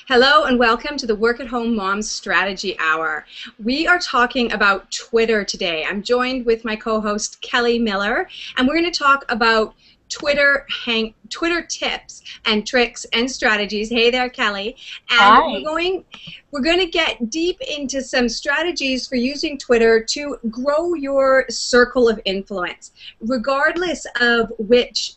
Hello and welcome to the Work at Home Moms Strategy Hour. We are talking about Twitter today. I'm joined with my co-host Kelly Miller, and we're going to talk about Twitter tips and tricks and strategies. Hey there, Kelly. And Hi. we're going to get deep into some strategies for using Twitter to grow your circle of influence, regardless of which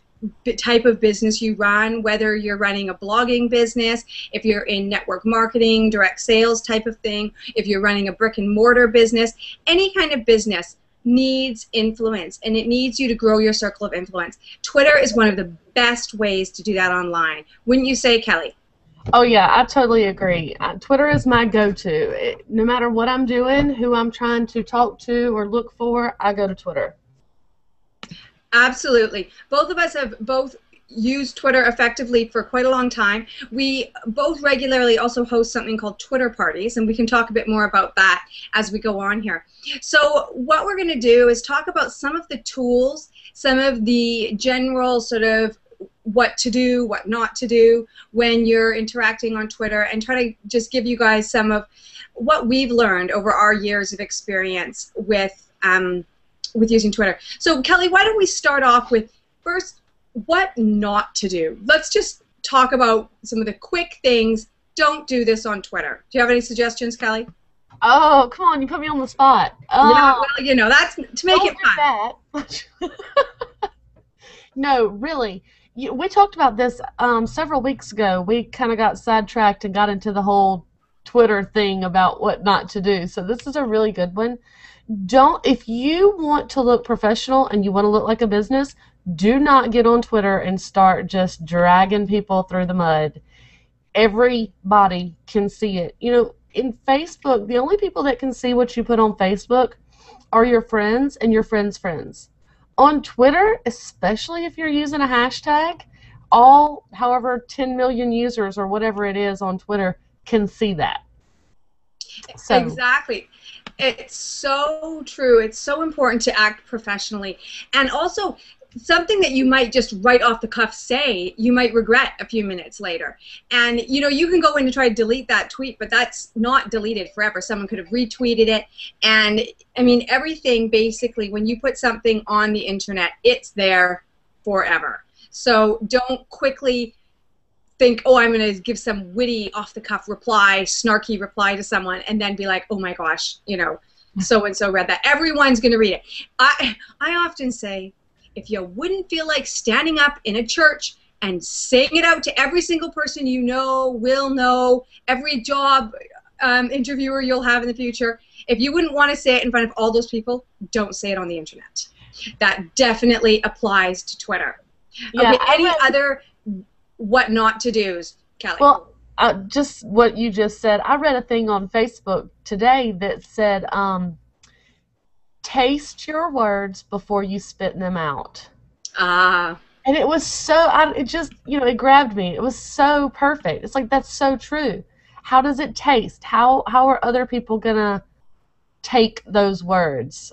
type of business you run, whether you're running a blogging business, if you're in network marketing, direct sales type of thing, if you're running a brick and mortar business, any kind of business needs influence, and it needs you to grow your circle of influence. Twitter is one of the best ways to do that online. Wouldn't you say, Kelly? Oh yeah, I totally agree. Twitter is my go-to. No matter what I'm doing, who I'm trying to talk to or look for, I go to Twitter. Absolutely. Both of us have both used Twitter effectively for quite a long time. We both regularly also host something called Twitter parties, and we can talk a bit more about that as we go on here. So what we're going to do is talk about some of the tools, some of the general sort of what to do, what not to do when you're interacting on Twitter, and try to just give you guys some of what we've learned over our years of experience with using Twitter. So Kelly, why don't we start off with first what not to do? Let's just talk about some of the quick things. Don't do this on Twitter. Do you have any suggestions, Kelly? Oh, come on, you put me on the spot. Yeah, Oh, well, you know, that's to make it don't do fun. that. No, really. We talked about this several weeks ago. We kind of got sidetracked and got into the whole Twitter thing about what not to do. So this is a really good one. If you want to look professional and you want to look like a business, do not get on Twitter and start just dragging people through the mud. Everybody can see it. In Facebook, the only people that can see what you put on Facebook are your friends and your friends' friends. On Twitter, especially if you're using a hashtag, however 10 million users or whatever it is on Twitter can see that. So, Exactly. It's so true. It's so important to act professionally. And also, something that you might just right off the cuff say, you might regret a few minutes later. And, you know, you can go in and try to delete that tweet, but that's not deleted forever. Someone could have retweeted it. And, I mean, everything basically, when you put something on the internet, it's there forever. So don't quickly think, oh, I'm going to give some witty, off-the-cuff reply, snarky reply to someone, and then be like, oh my gosh, you know, so-and-so read that. Everyone's going to read it. I often say, if you wouldn't feel like standing up in a church and saying it out to every single person you know, will know, every job interviewer you'll have in the future, if you wouldn't want to say it in front of all those people, don't say it on the internet. That definitely applies to Twitter. yeah, Okay, any other what not to do's, Kelly? well, just what you just said. I read a thing on Facebook today that said, taste your words before you spit them out. Ah, And it was it just, it grabbed me. It was so perfect. It's like, that's so true. How does it taste? How are other people going to take those words?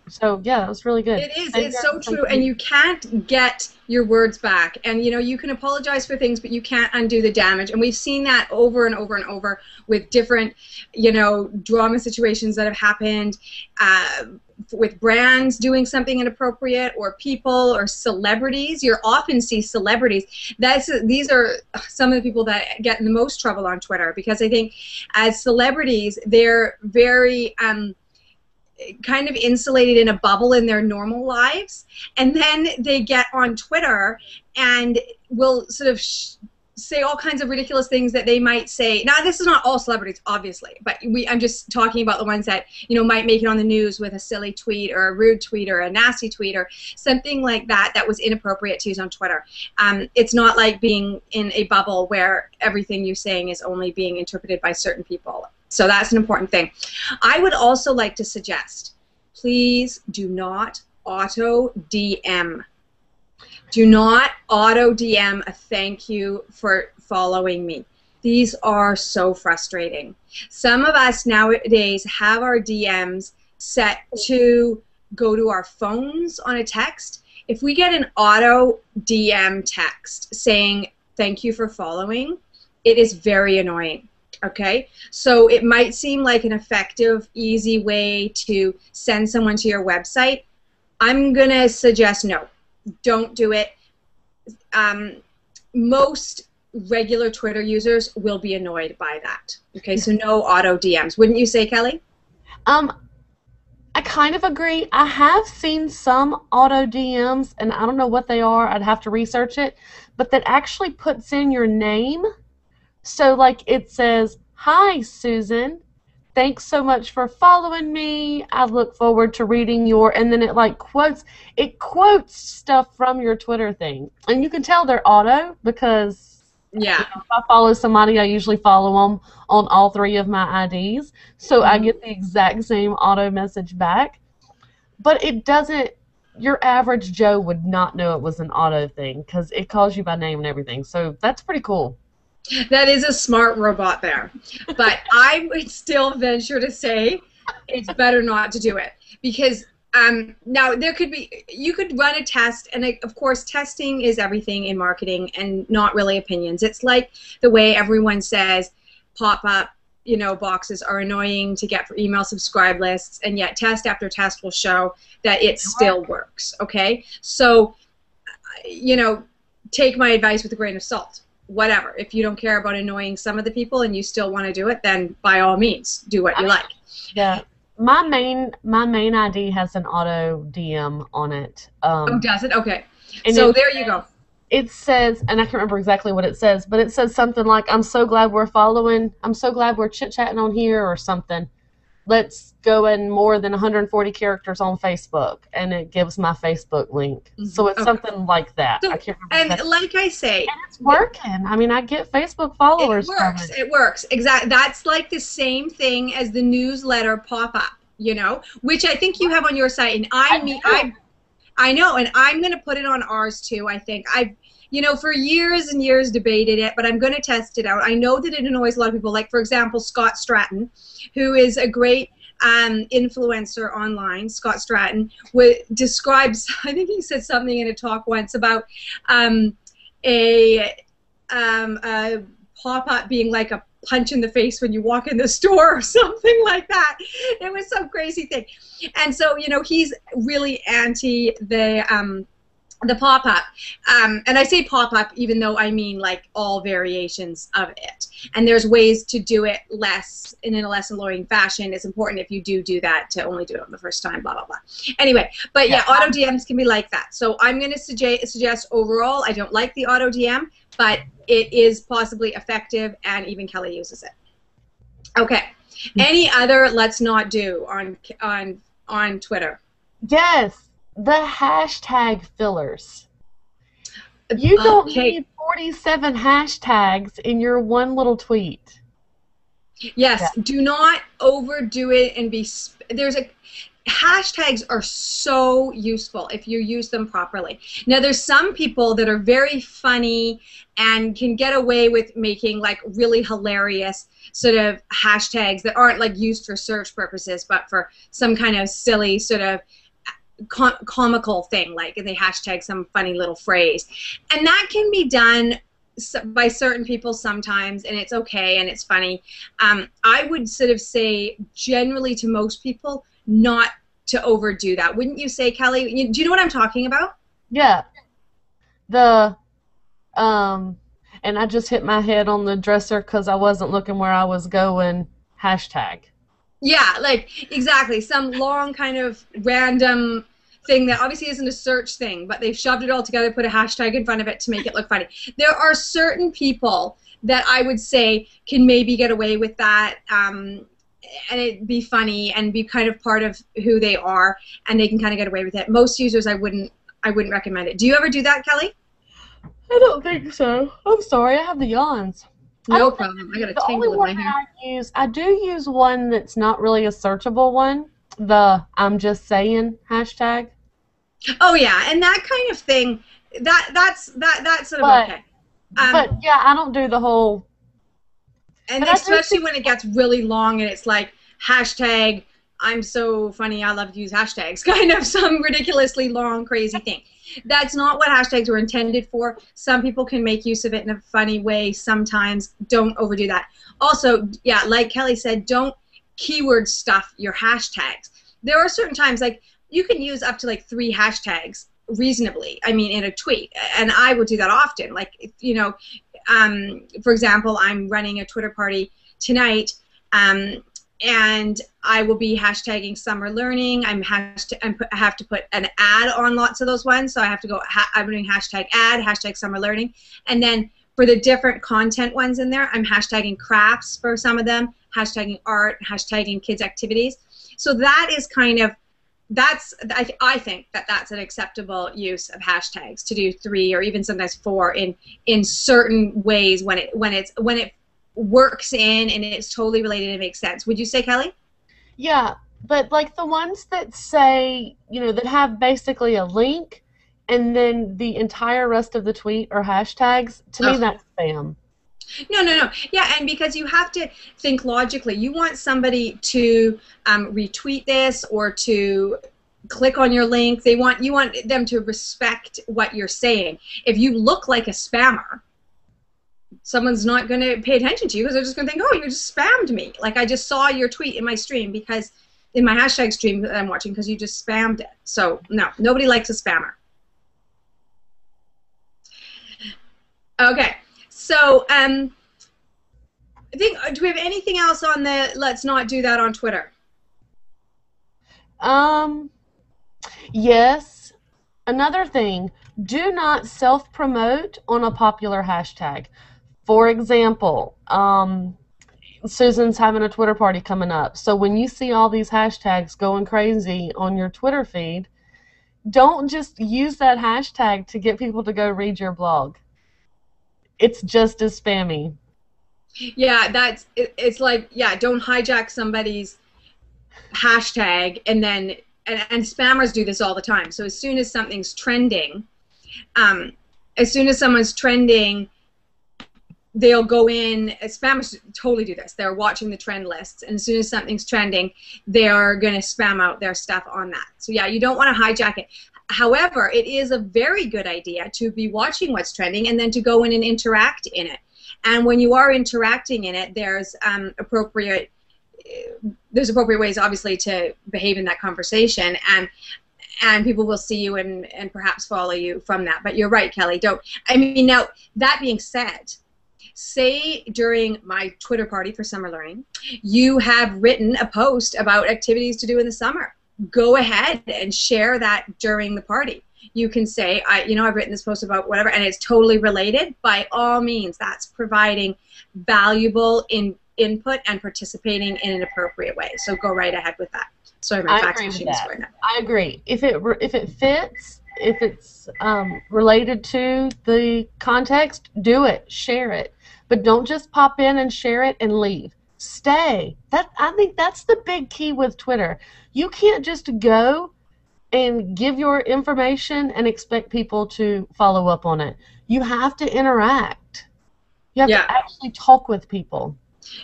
So, yeah, that was really good. it is. Maybe It's that's so true, something. and you can't get your words back. And you know, you can apologize for things, but you can't undo the damage. And we've seen that over and over and over with different, you know, drama situations that have happened. With brands doing something inappropriate, or people, or celebrities. You often see celebrities. These are some of the people that get in the most trouble on Twitter, because I think as celebrities, they're very kind of insulated in a bubble in their normal lives, and then they get on Twitter and will sort of say all kinds of ridiculous things that they might say. Now, this is not all celebrities, obviously, but I'm just talking about the ones that, you know, might make it on the news with a silly tweet or a rude tweet or a nasty tweet or something like that that was inappropriate to use on Twitter. It's not like being in a bubble where everything you're saying is only being interpreted by certain people. So that's an important thing. I would also like to suggest, please do not auto DM. Do not auto DM a thank you for following me. These are so frustrating. Some of us nowadays have our DMs set to go to our phones on a text. If we get an auto DM text saying thank you for following, it is very annoying. Okay, so it might seem like an effective, easy way to send someone to your website. I'm gonna suggest no, don't do it. Most regular Twitter users will be annoyed by that. Okay, so no auto DMs. Wouldn't you say, Kelly? I kind of agree. I have seen some auto DMs, and I don't know what they are. I'd have to research it, but that actually puts in your name. So, like, it says, "Hi, Susan. Thanks so much for following me. I look forward to reading your," and then it quotes stuff from your Twitter thing. And you can tell they're auto because Yeah. if I follow somebody, I usually follow them on all 3 of my IDs. So I get the exact same auto message back. But it doesn't, your average Joe would not know it was an auto thing because it calls you by name and everything. So that's pretty cool. That is a smart robot there. But I would still venture to say it's better not to do it. Because now you could run a test, and of course testing is everything in marketing and not really opinions. It's like the way everyone says pop-up, boxes are annoying to get for email subscribe lists, and yet test after test will show that it still works, okay? So, take my advice with a grain of salt. Whatever. If you don't care about annoying some of the people and you still want to do it, then by all means, do what you like. Yeah. My main ID has an auto DM on it. Oh, does it? Okay. So there you go. It says, and I can't remember exactly what it says, but it says something like, I'm so glad we're chit-chatting on here or something. Let's go in more than 140 characters on Facebook, and it gives my Facebook link. So it's something like that. So, I can't remember. And like I say, and it's working. I mean, I get Facebook followers. It works. Exactly. That's like the same thing as the newsletter pop-up, which I think you have on your site, and I know, and I'm going to put it on ours too. I think I've for years and years debated it, but I'm going to test it out. I know that it annoys a lot of people. Like, for example, Scott Stratton, who is a great influencer online. Scott Stratton describes, I think he said something in a talk once about a pop-up being like a punch in the face when you walk in the store or something like that. It was some crazy thing. And so, he's really anti the pop-up. And I say pop-up even though I mean like all variations of it. And there's ways to do it in a less annoying fashion. It's important if you do that to only do it on the first time, blah, blah, blah. Anyway, but yeah, auto DMs can be like that. So I'm going to suggest overall, I don't like the auto DM, but it is possibly effective, and even Kelly uses it. Okay. Any other let's not do on Twitter? Yes. The hashtag fillers. You don't need 47 hashtags in your one little tweet. Yes, do not overdo it and hashtags are so useful if you use them properly. Now, there's some people that are very funny and can get away with making like really hilarious sort of hashtags that aren't like used for search purposes, but for some kind of silly sort of comical thing, like they hashtag some funny little phrase, and that can be done by certain people sometimes, and it's okay and it's funny. I would sort of say generally to most people not to overdo that. Wouldn't you say, Kelly? Do you know what I'm talking about? Yeah. And I just hit my head on the dresser because I wasn't looking where I was going. Hashtag. Yeah, like, exactly. Some long kind of random thing that obviously isn't a search thing, but they've shoved it all together, put a hashtag in front of it to make it look funny. There are certain people that I would say can maybe get away with that, and it be funny and be kind of part of who they are, and they can kind of get away with it. Most users, I wouldn't recommend it. Do you ever do that, Kelly? I don't think so. I'm sorry, I have the yawns. No problem. I got a tangle in my hair. I do use one that's not really a searchable one. The I'm just saying hashtag. Oh yeah, and that kind of thing. That's sort of okay. But yeah, I don't do the whole. And especially when it gets really long and it's like hashtag I'm so funny I love to use hashtags, kind of some ridiculously long crazy thing. That's not what hashtags were intended for. Some people can make use of it in a funny way sometimes. Don't overdo that. Also, yeah, like Kelly said, don't keyword stuff your hashtags. There are certain times, like, you can use up to like 3 hashtags reasonably, I mean, in a tweet, and I will do that often. Like, you know, for example, I'm running a Twitter party tonight, and I will be hashtagging summer learning. I have to put an ad on lots of those ones, so I have to go, I'm doing hashtag ad, hashtag summer learning, and then for the different content ones in there, I'm hashtagging crafts for some of them, hashtagging art, hashtagging kids activities. So that is kind of, I think that's an acceptable use of hashtags, to do 3 or even sometimes 4 in certain ways when it works in and it's totally related and makes sense. Would you say, Kelly? Yeah, but like the ones that say, you know, that have basically a link and then the entire rest of the tweet are hashtags, to me that's spam. No. Yeah, and because you have to think logically. You want somebody to retweet this or to click on your link. You want them to respect what you're saying. If you look like a spammer, someone's not going to pay attention to you because they're just going to think, oh, you just spammed me. Like, I just saw your tweet in my stream, because in my hashtag stream that I'm watching, because you just spammed it. So no, nobody likes a spammer. Okay. So, I think, do we have anything else on the let's not do that on Twitter? Yes. Another thing, do not self-promote on a popular hashtag. For example, Susan's having a Twitter party coming up. So when you see all these hashtags going crazy on your Twitter feed, don't just use that hashtag to get people to go read your blog. It's just as spammy. Yeah, it's like, yeah, don't hijack somebody's hashtag and then, and spammers do this all the time. So as soon as something's trending, as soon as someone's trending, they'll go in, spammers totally do this. They're watching the trend lists, and as soon as something's trending, they're going to spam out their stuff on that. So yeah, you don't want to hijack it. However, it is a very good idea to be watching what's trending and then to go in and interact in it. And when you are interacting in it, there's appropriate ways, obviously, to behave in that conversation, and people will see you and perhaps follow you from that. But you're right, Kelly. Don't. I mean, now, that being said, say during my Twitter party for summer learning, you have written a post about activities to do in the summer. Go ahead and share that during the party. You can say, I've written this post about whatever, and it's totally related. By all means, that's providing valuable input and participating in an appropriate way. So go right ahead with that. Sorry, my fax machine is going up. I agree. If it fits, if it's related to the context, do it, share it. But don't just pop in and share it and leave. Stay. I think that's the big key with Twitter. You can't just go and give your information and expect people to follow up on it. You have to interact. You have to actually talk with people.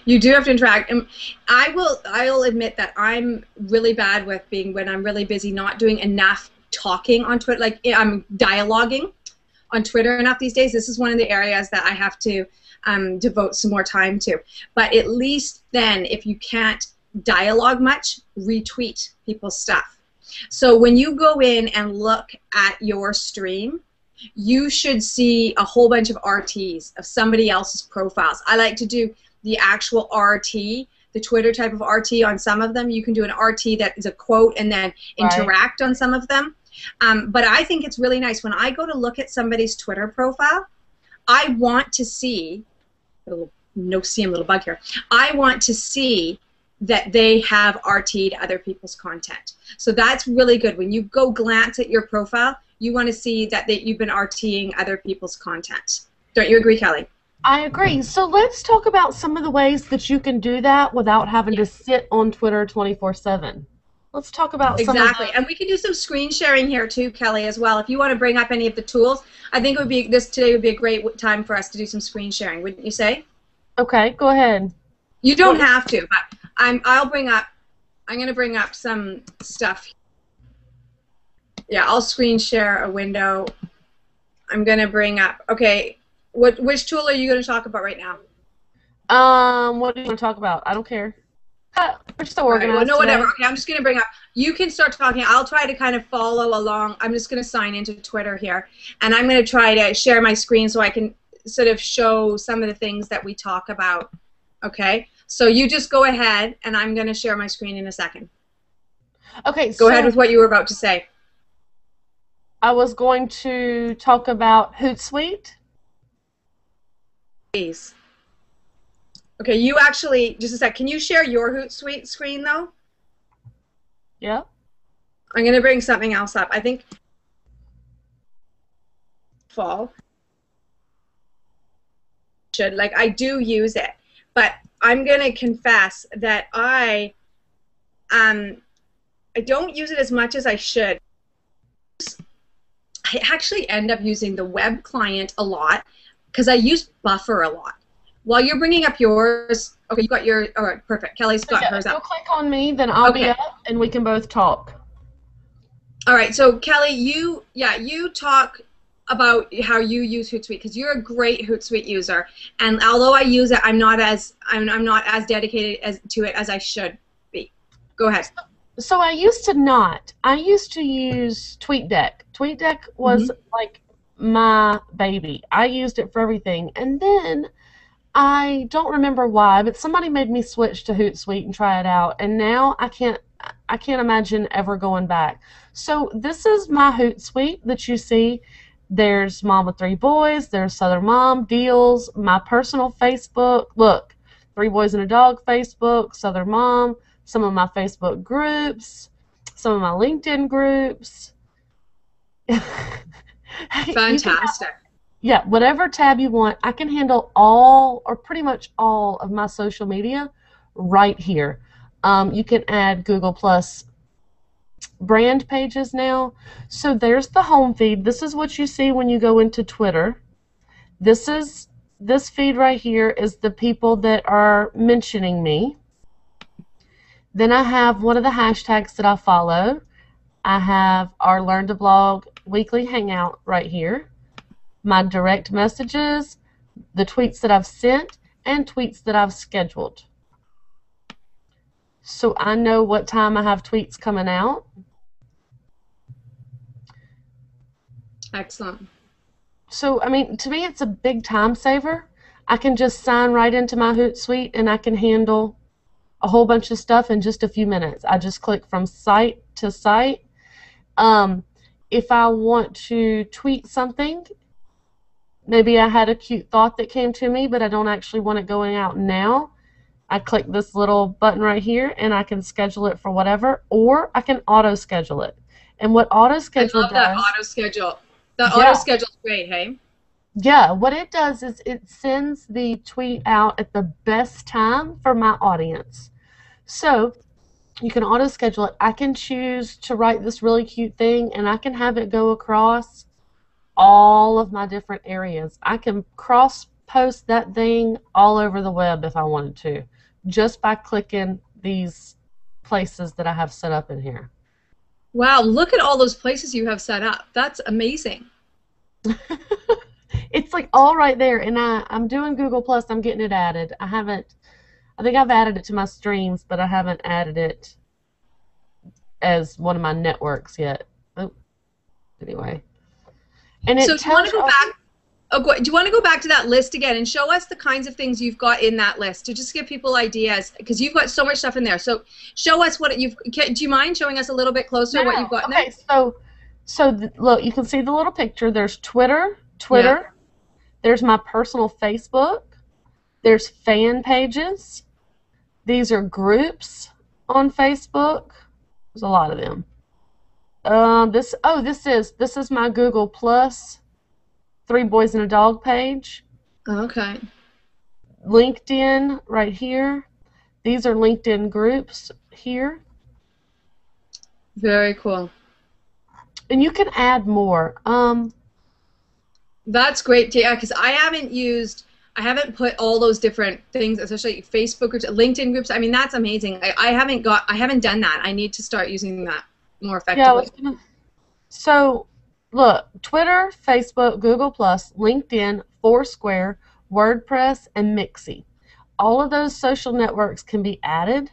You do have to interact. And I'll admit that I'm really bad with when I'm really busy, not doing enough talking on Twitter. Like, I'm dialoguing on Twitter enough these days. This is one of the areas that I have to devote some more time to. But at least then, if you can't dialogue much, retweet people's stuff. So when you go in and look at your stream, you should see a whole bunch of RTs of somebody else's profiles. I like to do the actual RT, the Twitter type of RT on some of them. You can do an RT that is a quote and then interact on some of them. But I think it's really nice when I go to look at somebody's Twitter profile, I want to see, little bug here, I want to see that they have RT'd other people's content. So that's really good. When you go glance at your profile, you want to see that you've been RTing other people's content. Don't you agree, Kelly? I agree. So let's talk about some of the ways that you can do that without having to sit on Twitter 24/7. Let's talk about some of the... And we can do some screen sharing here too, Kelly, as well. If you want to bring up any of the tools, I think today would be a great time for us to do some screen sharing, wouldn't you say? Okay, go ahead. You don't have to, but I'm going to bring up some stuff. Yeah, I'll screen share a window. I'm going to bring up, okay, which tool are you going to talk about right now? What do you want to talk about? I don't care. We're so All right, well, organized no, whatever. today. Okay, I'm just going to bring up, you can start talking. I'll try to kind of follow along. I'm just going to sign into Twitter here, and I'm going to try to share my screen so I can sort of show some of the things that we talk about, okay? So you just go ahead, and I'm going to share my screen in a second. Okay, Go ahead with what you were about to say. I was going to talk about Hootsuite. Please. Okay, you actually, just a sec, can you share your Hootsuite screen, though? Yeah. I'm going to bring something else up. I think fall should, like, I do use it, but I'm going to confess that I don't use it as much as I should. I actually end up using the web client a lot because I use Buffer a lot. While you're bringing up yours, okay, you got your, all right, perfect. Kelly's got hers up. If you'll click on me, then I'll be up, and we can both talk. All right, so Kelly, you talk about how you use Hootsuite because you're a great Hootsuite user, and although I use it, I'm not as dedicated to it as I should be. Go ahead. So I used to not. I used to use TweetDeck. TweetDeck was like my baby. I used it for everything, and then I don't remember why, but somebody made me switch to Hootsuite and try it out, and now I can't imagine ever going back. So this is my Hootsuite that you see. There's Mom with 3 Boys, there's Southern Mom, Deals, my personal Facebook. Look, 3 Boys and a Dog Facebook, Southern Mom, some of my Facebook groups, some of my LinkedIn groups. Fantastic. Yeah, whatever tab you want, I can handle all or pretty much all of my social media right here. You can add Google Plus brand pages now. So there's the home feed. This is what you see when you go into Twitter. This feed right here is the people that are mentioning me. Then I have one of the hashtags that I follow. I have our Learn to Blog weekly hangout right here. My direct messages, the tweets that I've sent, and tweets that I've scheduled. So I know what time I have tweets coming out. Excellent. So, I mean, to me, it's a big time saver. I can just sign right into my Hootsuite, and I can handle a whole bunch of stuff in just a few minutes. I just click from site to site. If I want to tweet something, maybe I had a cute thought that came to me, but I don't actually want it going out now. I click this little button right here, and I can schedule it for whatever, or I can auto-schedule it. And what auto-schedule does... I love that auto-schedule. The auto-schedule is great, hey? Yeah, what it does is it sends the tweet out at the best time for my audience. So you can auto-schedule it. I can choose to write this really cute thing, and I can have it go across all of my different areas. I can cross-post that thing all over the web if I wanted to, just by clicking these places that I have set up in here. Wow, look at all those places you have set up. That's amazing. It's like all right there, and I'm doing Google Plus. I'm getting it added. I think I've added it to my streams, but I haven't added it as one of my networks yet. Oh, anyway. And so do you want to go back? Do you want to go back to that list again and show us the kinds of things you've got in that list to just give people ideas, because you've got so much stuff in there. So show us what you've. Do you mind showing us a little bit closer what you've got in there? Okay, look, you can see the little picture. There's Twitter. Yeah. There's my personal Facebook. There's fan pages. These are groups on Facebook. There's a lot of them. This is my Google Plus 3 Boys and a Dog page. Okay. LinkedIn right here. These are LinkedIn groups here. Very cool. And you can add more. That's great, yeah, because I haven't put all those different things, especially Facebook groups, LinkedIn groups. I mean, that's amazing. I haven't done that. I need to start using that more effectively. So, look, Twitter, Facebook, Google+, LinkedIn, Foursquare, WordPress, and Mixi. All of those social networks can be added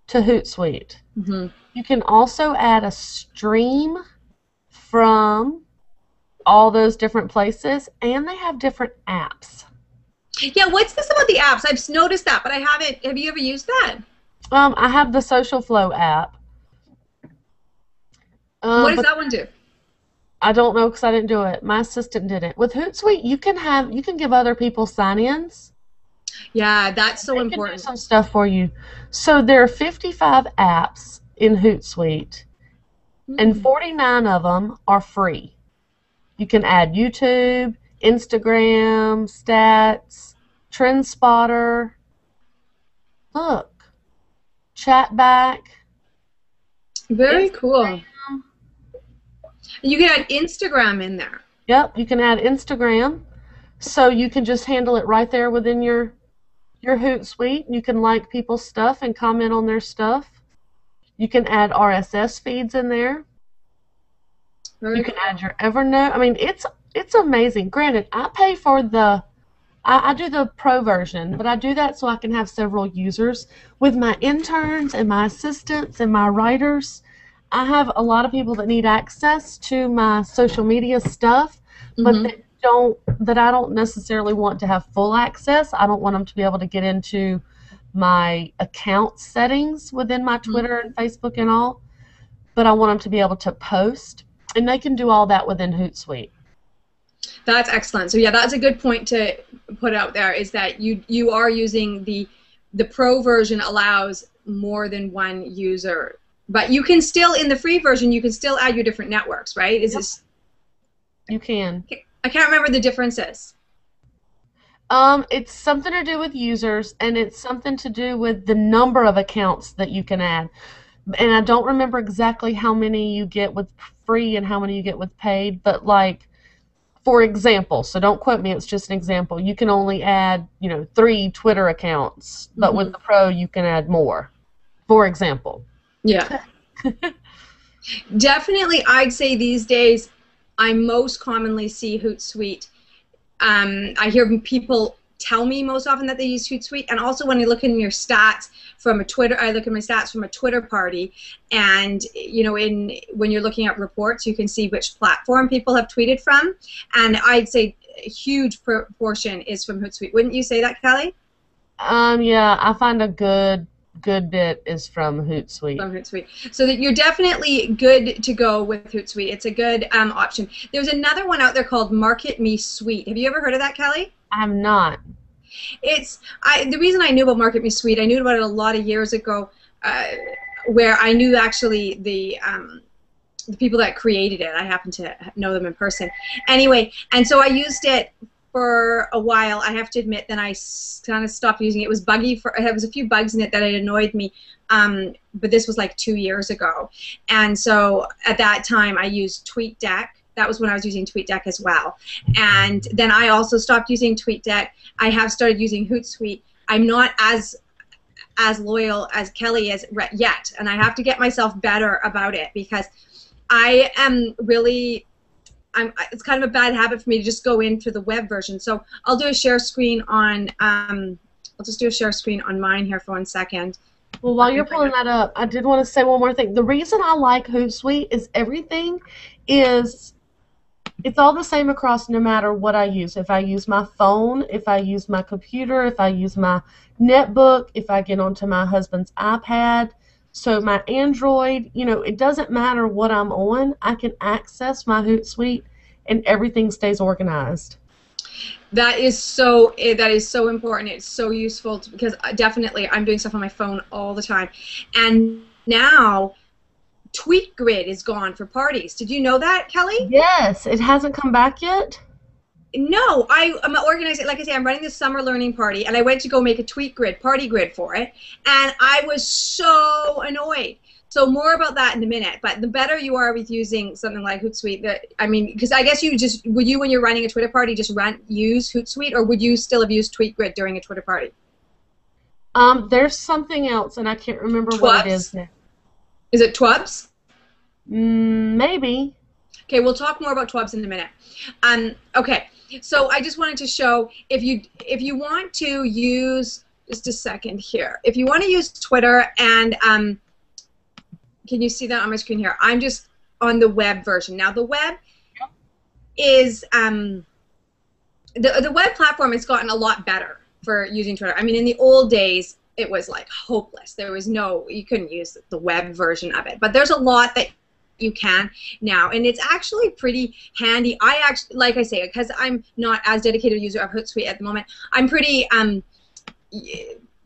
to Hootsuite. Mm-hmm. You can also add a stream from all those different places, and they have different apps. Yeah, what's this about the apps? I've noticed that, but I haven't. Have you ever used that? I have the Social Flow app. What does But that one do? I don't know because I didn't do it. My assistant did it. With Hootsuite, you can give other people sign-ins. Yeah, that's so They can do important. some stuff for you. So there are 55 apps in Hootsuite, and 49 of them are free. You can add YouTube, Instagram, Stats, TrendSpotter. Look, Chatback. Very cool. Instagram. You can add Instagram in there. Yep, you can add Instagram. So you can just handle it right there within your Hootsuite. You can like people's stuff and comment on their stuff. You can add RSS feeds in there. You can add your Evernote. I mean, it's amazing. Granted, I pay for I do the pro version, but I do that so I can have several users. With my interns and my assistants and my writers, I have a lot of people that need access to my social media stuff, but that I don't necessarily want to have full access. I don't want them to be able to get into my account settings within my Twitter and Facebook and all, but I want them to be able to post, and they can do all that within Hootsuite. That's excellent. So yeah, that's a good point to put out there, is that you are using the pro version allows more than one user, but you can still, in the free version, you can still add your different networks, right? Is this? You can. I can't remember the differences. It's something to do with users, and it's something to do with the number of accounts that you can add. And I don't remember exactly how many you get with free and how many you get with paid, but like, for example, so don't quote me, it's just an example, you can only add, 3 Twitter accounts, but with the pro you can add more, for example. Yeah. Definitely, I'd say these days I most commonly see Hootsuite. I hear people tell me most often that they use Hootsuite, and also when I look in your stats from a Twitter, I look at my stats from a Twitter party, and when you're looking at reports, you can see which platform people have tweeted from, and I'd say a huge proportion is from Hootsuite. Wouldn't you say that, Kelly? Yeah, I find a good bit is from Hootsuite. From Hootsuite. So that you're definitely good to go with Hootsuite. It's a good option. There's another one out there called Market Me Suite. Have you ever heard of that, Kelly? I'm not. The reason I knew about Market Me Suite, I knew about it a lot of years ago, where I knew actually the people that created it. I happen to know them in person. Anyway, and so I used it for a while. I have to admit, then I kind of stopped using it. It was buggy. There was a few bugs in it that had annoyed me, but this was like 2 years ago. And so at that time, I used TweetDeck. That was when I was using TweetDeck as well. And then I also stopped using TweetDeck. I have started using Hootsuite. I'm not as loyal as Kelly is yet, and I have to get myself better about it, because I am really, it's kind of a bad habit for me to just go in through the web version. So I'll do a share screen on, I'll just do a share screen on mine here for 1 second. Well, while you're pulling that up, I did want to say one more thing. The reason I like Hootsuite is everything is, it's all the same across no matter what I use. If I use my phone, if I use my computer, if I use my netbook, if I get onto my husband's iPad. So my Android, it doesn't matter what I'm on. I can access my Hootsuite and everything stays organized. That is so important. It's so useful because definitely I'm doing stuff on my phone all the time. And now TweetGrid is gone for parties. Did you know that, Kelly? Yes. It hasn't come back yet? No, I'm organizing. Like I say, I'm running this summer learning party, and I went to go make a party grid for it, and I was so annoyed. So more about that in a minute. But the better you are with using something like Hootsuite, because I guess would you, when you're running a Twitter party, just use Hootsuite, or would you still have used TweetGrid during a Twitter party? There's something else, and I can't remember what it is now. Is it Twubs? Maybe. Okay, we'll talk more about TWABs in a minute. Okay, so I just wanted to show if you want to use, just a second here, if you want to use Twitter, and can you see that on my screen here? I'm just on the web version. Now the web is the web platform has gotten a lot better for using Twitter. I mean, in the old days, it was like hopeless. There was you couldn't use the web version of it. But there's a lot that you can now, and it's actually pretty handy. I actually, like I say, because I'm not as dedicated a user of Hootsuite at the moment, I'm pretty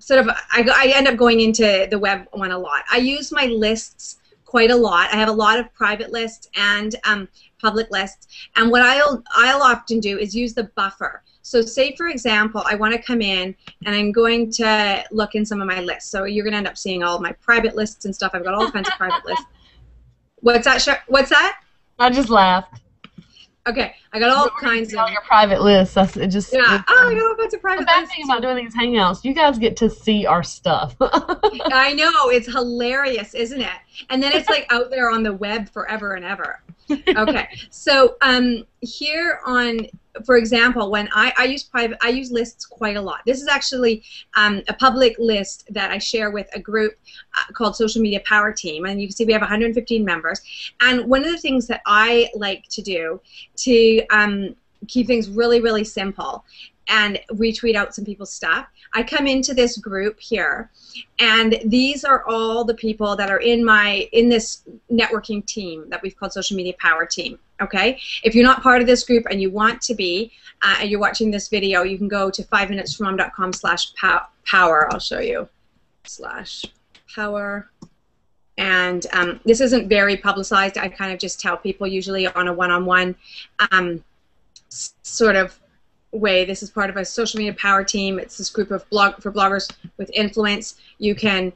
sort of, I end up going into the web one a lot. I use my lists quite a lot. I have a lot of private lists and public lists, and what I'll often do is use the buffer. So say, for example, I want to come in and I'm going to look in some of my lists. So you're going to end up seeing all of my private lists and stuff. I've got all kinds of private lists. What's that? What's that? I just laughed. Okay, I got all kinds of your private lists. That's it. Just yeah. Oh, I got all kinds of private lists. The bad thing about doing these hangouts, you guys get to see our stuff. I know, it's hilarious, isn't it? And then it's like out there on the web forever and ever. Okay, so here on, for example, when I use lists quite a lot. This is actually a public list that I share with a group called Social Media Power Team, and you can see we have 115 members. And one of the things that I like to do to keep things really, really simple and retweet out some people's stuff, I come into this group here, and these are all the people that are in this networking team that we've called Social Media Power Team. Okay, if you're not part of this group and you want to be, and you're watching this video, you can go to 5minutesformom.com/power. I'll show you /power. And this isn't very publicized. I kind of just tell people usually on a one-on-one sort of way. This is part of a Social Media Power Team. It's this group of for bloggers with influence. You can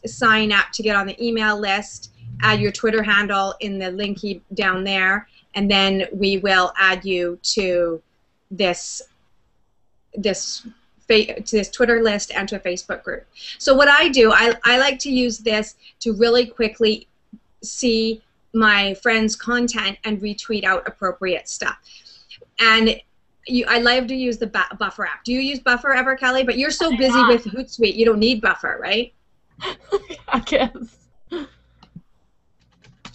sign up to get on the email list, add your Twitter handle in the linky down there, and then we will add you to this Twitter list and to a Facebook group. So what I do, I like to use this to really quickly see my friends' content and retweet out appropriate stuff. And I love to use the Buffer app. Do you use Buffer ever, Kelly? But you're so busy with Hootsuite, you don't need Buffer, right? I guess.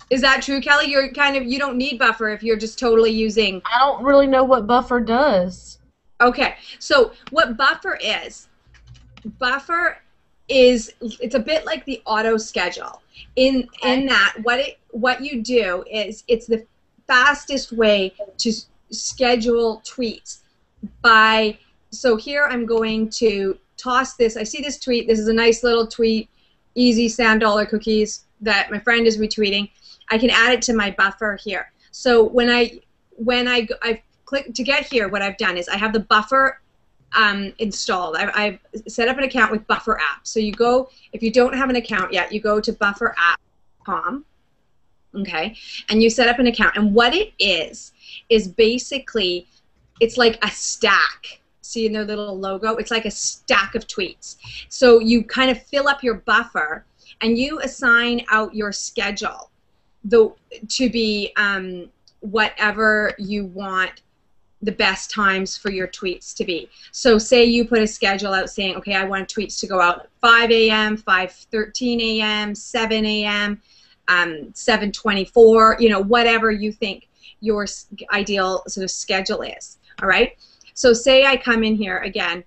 Is that true, Kelly? You don't need Buffer if you're just totally using. I don't really know what Buffer does. Okay, so what Buffer is it's a bit like the auto schedule. In that, what you do is it's the fastest way to schedule tweets so here I'm going to toss this. I see this tweet. This is a nice little tweet, easy $1 cookies that my friend is retweeting. I can add it to my buffer here. So when I've clicked to get here, what I've done is I have the buffer installed. I've set up an account with Buffer app. So you go, if you don't have an account yet, you go to bufferapp.com, okay, and you set up an account. And what it is basically, it's like a stack. See in their little logo? It's like a stack of tweets. So you kind of fill up your buffer, and you assign out your schedule to be whatever you want the best times for your tweets to be. So say you put a schedule out saying, okay, I want tweets to go out at 5 a.m., 5:13 a.m., 7 a.m., 7:24, whatever you think your ideal sort of schedule is. All right? So say I come in here again.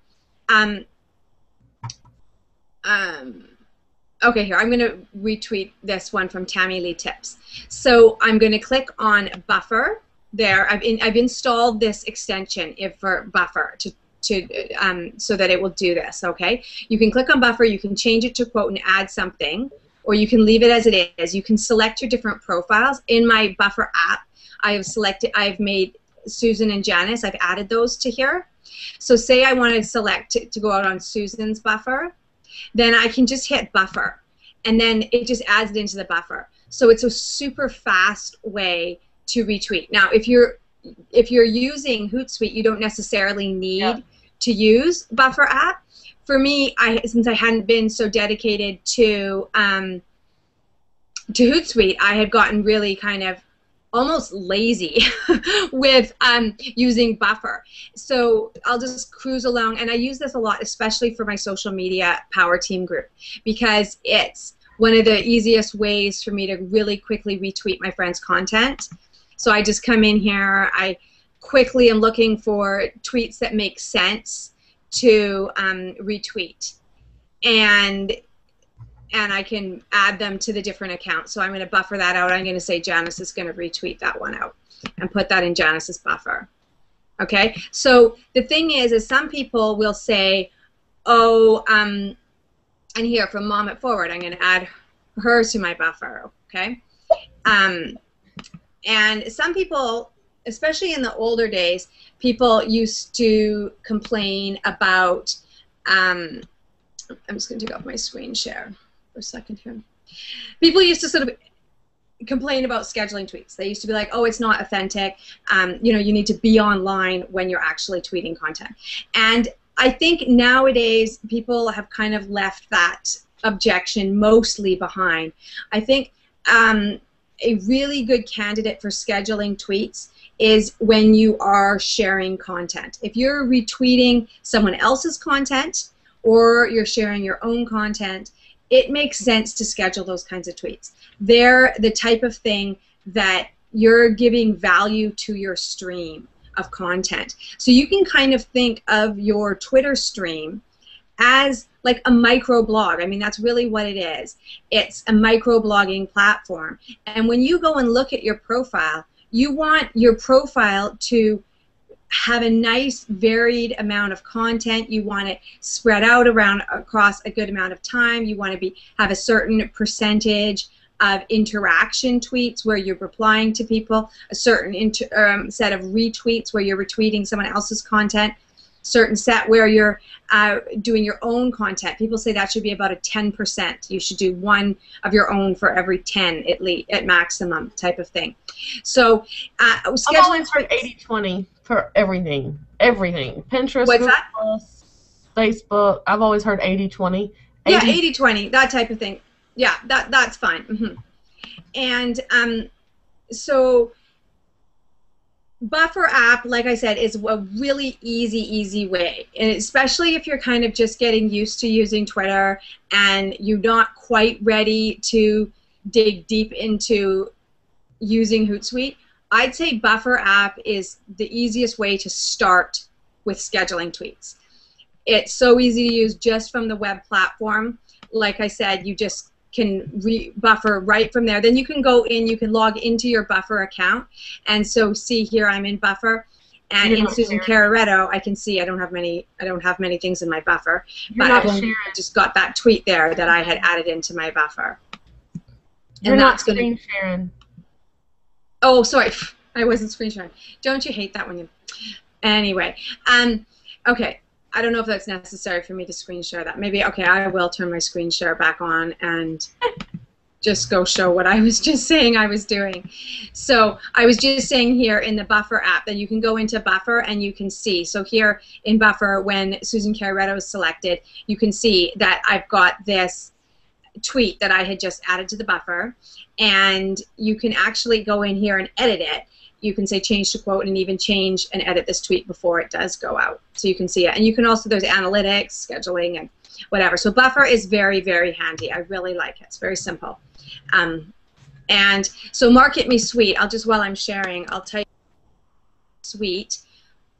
Okay, here, I'm going to retweet this one from Tammy Lee Tips. So I'm going to click on Buffer there. I've installed this extension for Buffer so that it will do this, okay? You can click on Buffer, you can change it to quote and add something, or you can leave it as it is. You can select your different profiles. In my Buffer app, I've made Susan and Janice, I've added those to here. So say I want to select to go out on Susan's buffer, then I can just hit Buffer, and then it just adds it into the buffer. So it's a super fast way to retweet. Now, if you're using Hootsuite, you don't necessarily need to use Buffer app. For me, since I hadn't been so dedicated to Hootsuite, I had gotten really kind of almost lazy with using Buffer. So I'll just cruise along, and I use this a lot, especially for my social media power team group, because it's one of the easiest ways for me to really quickly retweet my friends' content. So I just come in here, I quickly am looking for tweets that make sense to retweet, and I can add them to the different accounts. So I'm going to buffer that out. I'm going to say Janice is going to retweet that one out and put that in Janice's buffer. Okay? So the thing is some people will say, oh, and here from Mom It Forward, I'm going to add her to my buffer. Okay? And some people, especially in the older days, people used to complain about, I'm just going to take off my screen share for a second here. People used to sort of complain about scheduling tweets. They used to be like, oh, it's not authentic. You know, you need to be online when you're actually tweeting content. And I think nowadays people have kind of left that objection mostly behind. I think a really good candidate for scheduling tweets is when you are sharing content. If you're retweeting someone else's content or you're sharing your own content, it makes sense to schedule those kinds of tweets. They're the type of thing that you're giving value to your stream of content. So you can kind of think of your Twitter stream as like a microblog. I mean, that's really what it is. It's a microblogging platform. And when you go and look at your profile, you want your profile to have a nice varied amount of content. You want it spread out across a good amount of time. You want to have a certain percentage of interaction tweets where you're replying to people, a certain set of retweets where you're retweeting someone else's content, certain set where you're doing your own content. People say that should be about a 10%. You should do one of your own for every 10 at maximum type of thing. So I've always heard 80-20 for everything. Everything. Pinterest, What's Google that? Plus, Facebook. I've always heard 80-20. Yeah, 80-20, that type of thing. Yeah, that's fine. Mm-hmm. And so Buffer app, like I said, is a really easy way, and especially if you're kind of just getting used to using Twitter and you're not quite ready to dig deep into using Hootsuite, I'd say Buffer app is the easiest way to start with scheduling tweets. It's so easy to use just from the web platform. Like I said, you just can buffer right from there. Then you can go in, you can log into your Buffer account, and so see here I'm in Buffer, and in Susan Cararetto I can see I don't have many things in my Buffer, but I just got that tweet there that I had added into my Buffer. You're not screen sharing. Oh, sorry, I wasn't screen sharing. Don't you hate that when you? Anyway, okay. I don't know if that's necessary for me to screen share that. Maybe, okay, I will turn my screen share back on and just go show what I was just saying I was doing. So I was just saying here in the Buffer app that you can go into Buffer and you can see. So here in Buffer, when Susan Cararetto is selected, you can see that I've got this tweet that I had just added to the Buffer, and you can actually go in here and edit it. You can say change to quote and even change and edit this tweet before it does go out. So you can see it. And you can also, there's analytics, scheduling, and whatever. So Buffer is very, very handy. I really like it. It's very simple. And so Market Me Suite, while I'm sharing, I'll type Suite.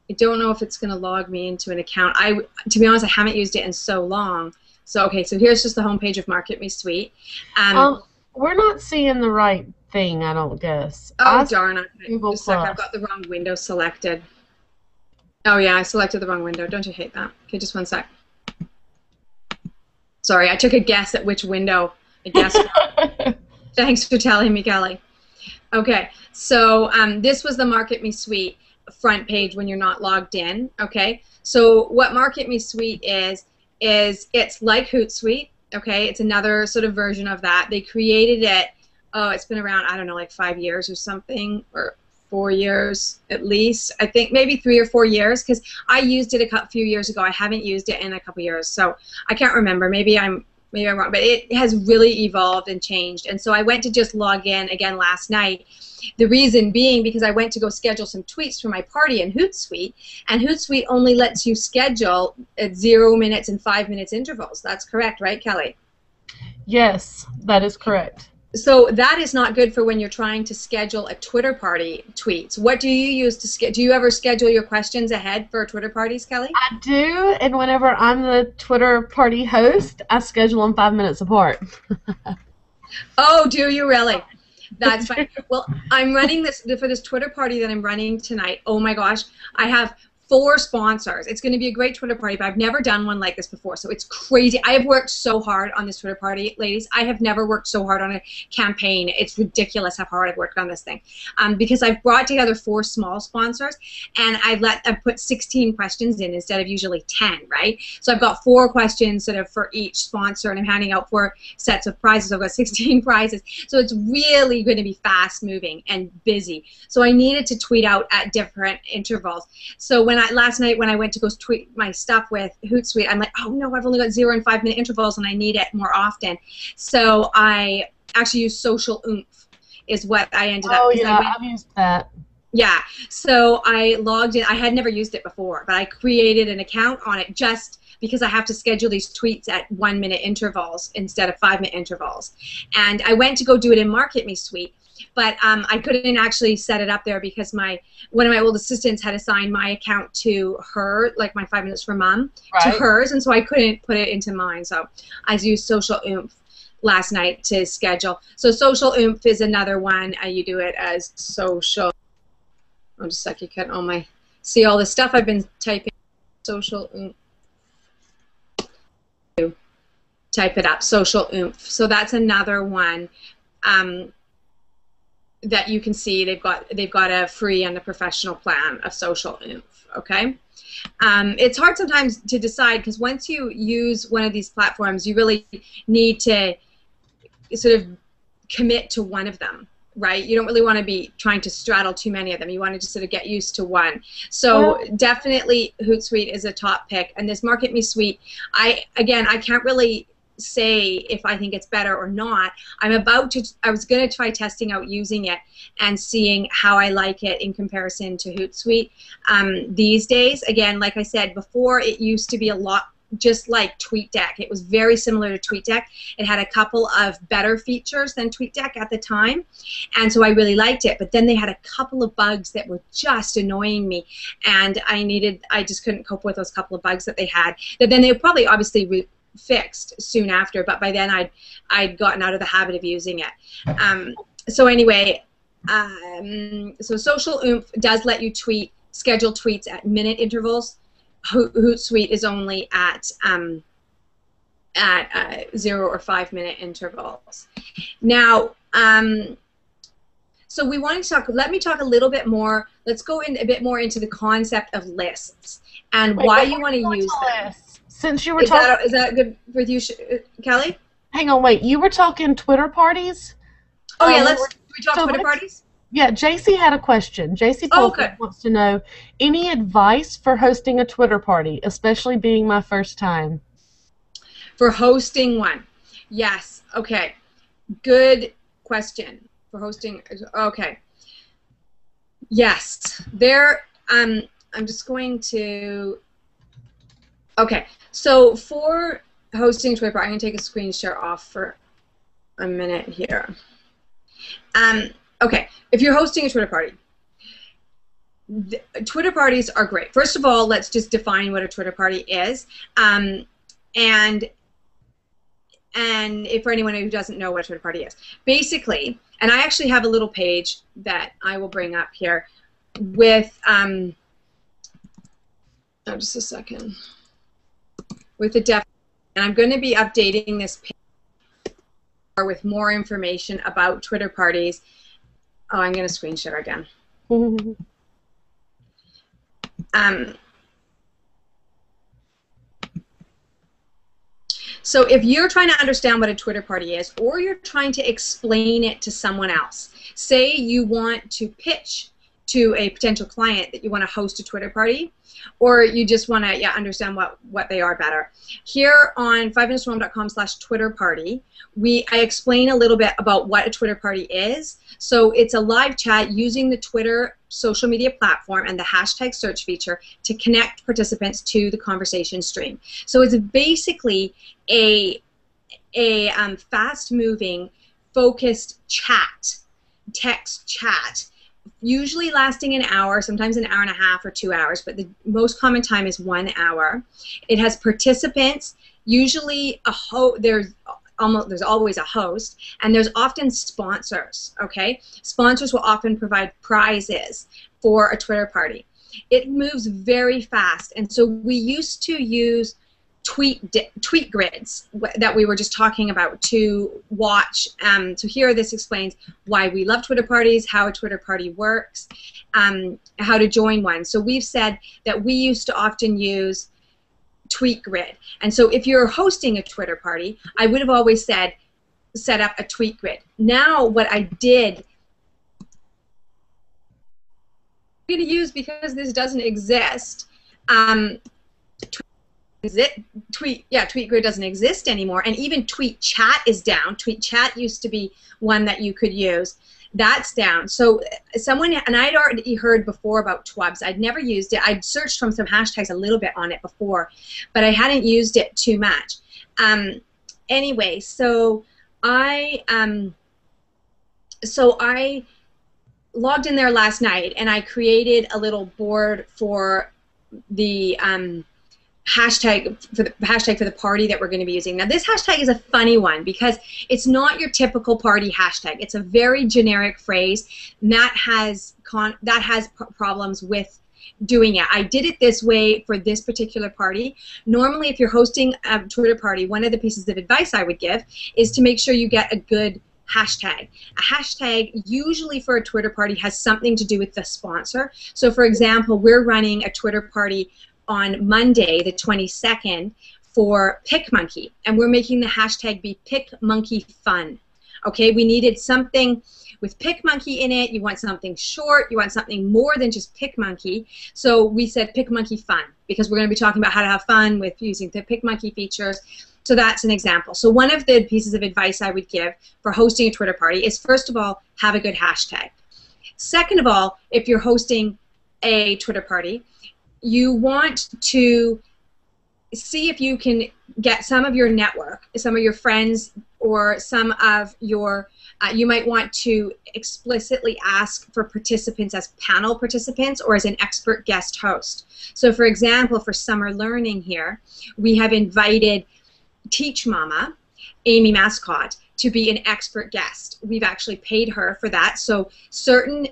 I don't know if it's going to log me into an account. To be honest, I haven't used it in so long. So, okay, so here's just the homepage of Market Me Suite. We're not seeing the right thing, I don't guess. Oh, darn it. Just a sec, I've got the wrong window selected. Oh, yeah, I selected the wrong window. Don't you hate that? Okay, just one sec. Sorry, I took a guess at which window I guessed. Thanks for telling me, Kelly. Okay, so this was the Market Me Suite front page when you're not logged in, okay? So what Market Me Suite is it's like Hootsuite, okay? It's another sort of version of that. They created it, it's been around, I don't know, like 5 years or something, or 4 years at least. I think maybe 3 or 4 years, because I used it a few years ago. I haven't used it in a couple years, so I can't remember. Maybe maybe I'm wrong, but it has really evolved and changed. And so I went to just log in again last night. The reason being because I went to go schedule some tweets for my party in Hootsuite, and Hootsuite only lets you schedule at 0 minutes and 5 minutes intervals. That's correct, right, Kelly? Yes, that is correct. So that is not good for when you're trying to schedule a Twitter party tweets. What do you use to schedule? Do you ever schedule your questions ahead for Twitter parties, Kelly? I do, and whenever I'm the Twitter party host, I schedule them 5 minutes apart. Oh, do you really? That's fine. Well, I'm running this for this Twitter party that I'm running tonight. Oh my gosh, I have 4 sponsors. It's going to be a great Twitter party, but I've never done one like this before, so it's crazy. I have worked so hard on this Twitter party, ladies. I have never worked so hard on a campaign. It's ridiculous how hard I've worked on this thing, because I've brought together 4 small sponsors, and I've put 16 questions in instead of usually 10, right? So I've got 4 questions sort of for each sponsor, and I'm handing out 4 sets of prizes. I've got 16 prizes, so it's really going to be fast-moving and busy. So I needed to tweet out at different intervals. So last night when I went to go tweet my stuff with Hootsuite, I'm like, oh no, I've only got 0 and 5 minute intervals and I need it more often. So I actually used Social Oomph is what I ended up. Oh yeah, I've used that. Yeah, so I logged in. I had never used it before, but I created an account on it just because I have to schedule these tweets at 1 minute intervals instead of 5 minute intervals. And I went to go do it in Market Me Suite, but I couldn't actually set it up there because one of my old assistants had assigned my account to her, like my 5 minutes for mom, to hers, and so I couldn't put it into mine. So I used Social Oomph last night to schedule. So Social Oomph is another one. You do it as social. Oh, just a sec, you can't see all the stuff I've been typing. Social Oomph. Type it up, Social Oomph. So that's another one. That you can see they've got a free and a professional plan of Social Oomph. Okay, it's hard sometimes to decide because once you use one of these platforms, you really need to sort of commit to one of them, right? You don't really want to be trying to straddle too many of them. You want to just sort of get used to one. So definitely Hootsuite is a top pick, and this Market Me Suite, I can't really say if I think it's better or not. I was going to try testing out using it and seeing how I like it in comparison to Hootsuite. These days, again, like I said before, it used to be a lot just like TweetDeck. It was very similar to TweetDeck. It had a couple of better features than TweetDeck at the time, and so I really liked it. But then they had a couple of bugs that were just annoying me, and I just couldn't cope with those couple of bugs that they had. That then they probably obviously fixed soon after, but by then I'd gotten out of the habit of using it. So anyway, so Social Oomph does let you schedule tweets at minute intervals. Hootsuite is only at 0 or 5 minute intervals. Now, so we want to talk. Let me talk a little bit more. Let's go in a bit more into the concept of lists and why you want to use them. Since you were talking, is that good with you, Kelly? Hang on, wait. You were talking Twitter parties? Oh yeah, we talk Twitter parties? Yeah, JC had a question. JC wants to know any advice for hosting a Twitter party, especially being my first time. For hosting one, yes. Okay, good question. For hosting, okay. Yes, there. I'm just going to. Okay, so for hosting Twitter, I'm going to take a screen share off for a minute here. Okay, if you're hosting a Twitter party, Twitter parties are great. First of all, let's just define what a Twitter party is. And if for anyone who doesn't know what a Twitter party is, basically, and I actually have a little page that I will bring up here with, just a second. With the and I'm going to be updating this page with more information about Twitter parties. Oh, I'm going to screen share again. So if you're trying to understand what a Twitter party is, or you're trying to explain it to someone else, say you want to pitch to a potential client that you want to host a Twitter party, or you just want to understand what they are better. Here on 5minutesfromhome.com/Twitter party, I explain a little bit about what a Twitter party is. So it's a live chat using the Twitter social media platform and the hashtag search feature to connect participants to the conversation stream. So it's basically a fast-moving, focused chat, text chat, usually lasting an hour, sometimes an hour and a half or 2 hours, but the most common time is 1 hour. It has participants, usually there's always a host, and there's often sponsors, okay? Sponsors will often provide prizes for a Twitter party. It moves very fast, and so we used to use tweet grids that we were just talking about to watch. So here this explains why we love Twitter parties, how a Twitter party works, how to join one. So we've said that we used to often use tweet grid. And so if you're hosting a Twitter party, I would have always said set up a tweet grid. Now what I did, I'm going to use, because this doesn't exist, tweet grid doesn't exist anymore, and even tweet chat is down. Tweet chat used to be one that you could use. That's down. So and I'd already heard before about TWUBs. I'd never used it. I'd searched from some hashtags a little bit on it before, but I hadn't used it too much. Anyway, so I logged in there last night, and I created a little board for the hashtag for the party that we're going to be using. Now this hashtag is a funny one because it's not your typical party hashtag. It's a very generic phrase, and that has problems with doing it. I did it this way for this particular party. Normally if you're hosting a Twitter party, one of the pieces of advice I would give is to make sure you get a good hashtag. A hashtag usually for a Twitter party has something to do with the sponsor. So for example, we're running a Twitter party on Monday, the 22nd, for PicMonkey, and we're making the hashtag be PicMonkeyFun. Okay, we needed something with PicMonkey in it. You want something short. You want something more than just PicMonkey. So we said PicMonkeyFun because we're going to be talking about how to have fun with using the PicMonkey features. So that's an example. So one of the pieces of advice I would give for hosting a Twitter party is, first of all, have a good hashtag. Second of all, if you're hosting a Twitter party, you want to see if you can get some of your network, some of your friends, or some of your, you might want to explicitly ask for participants as panel participants or as an expert guest host. So for example, for summer learning here, we have invited Teach Mama, Amy Mascot, to be an expert guest. We've actually paid her for that. So certain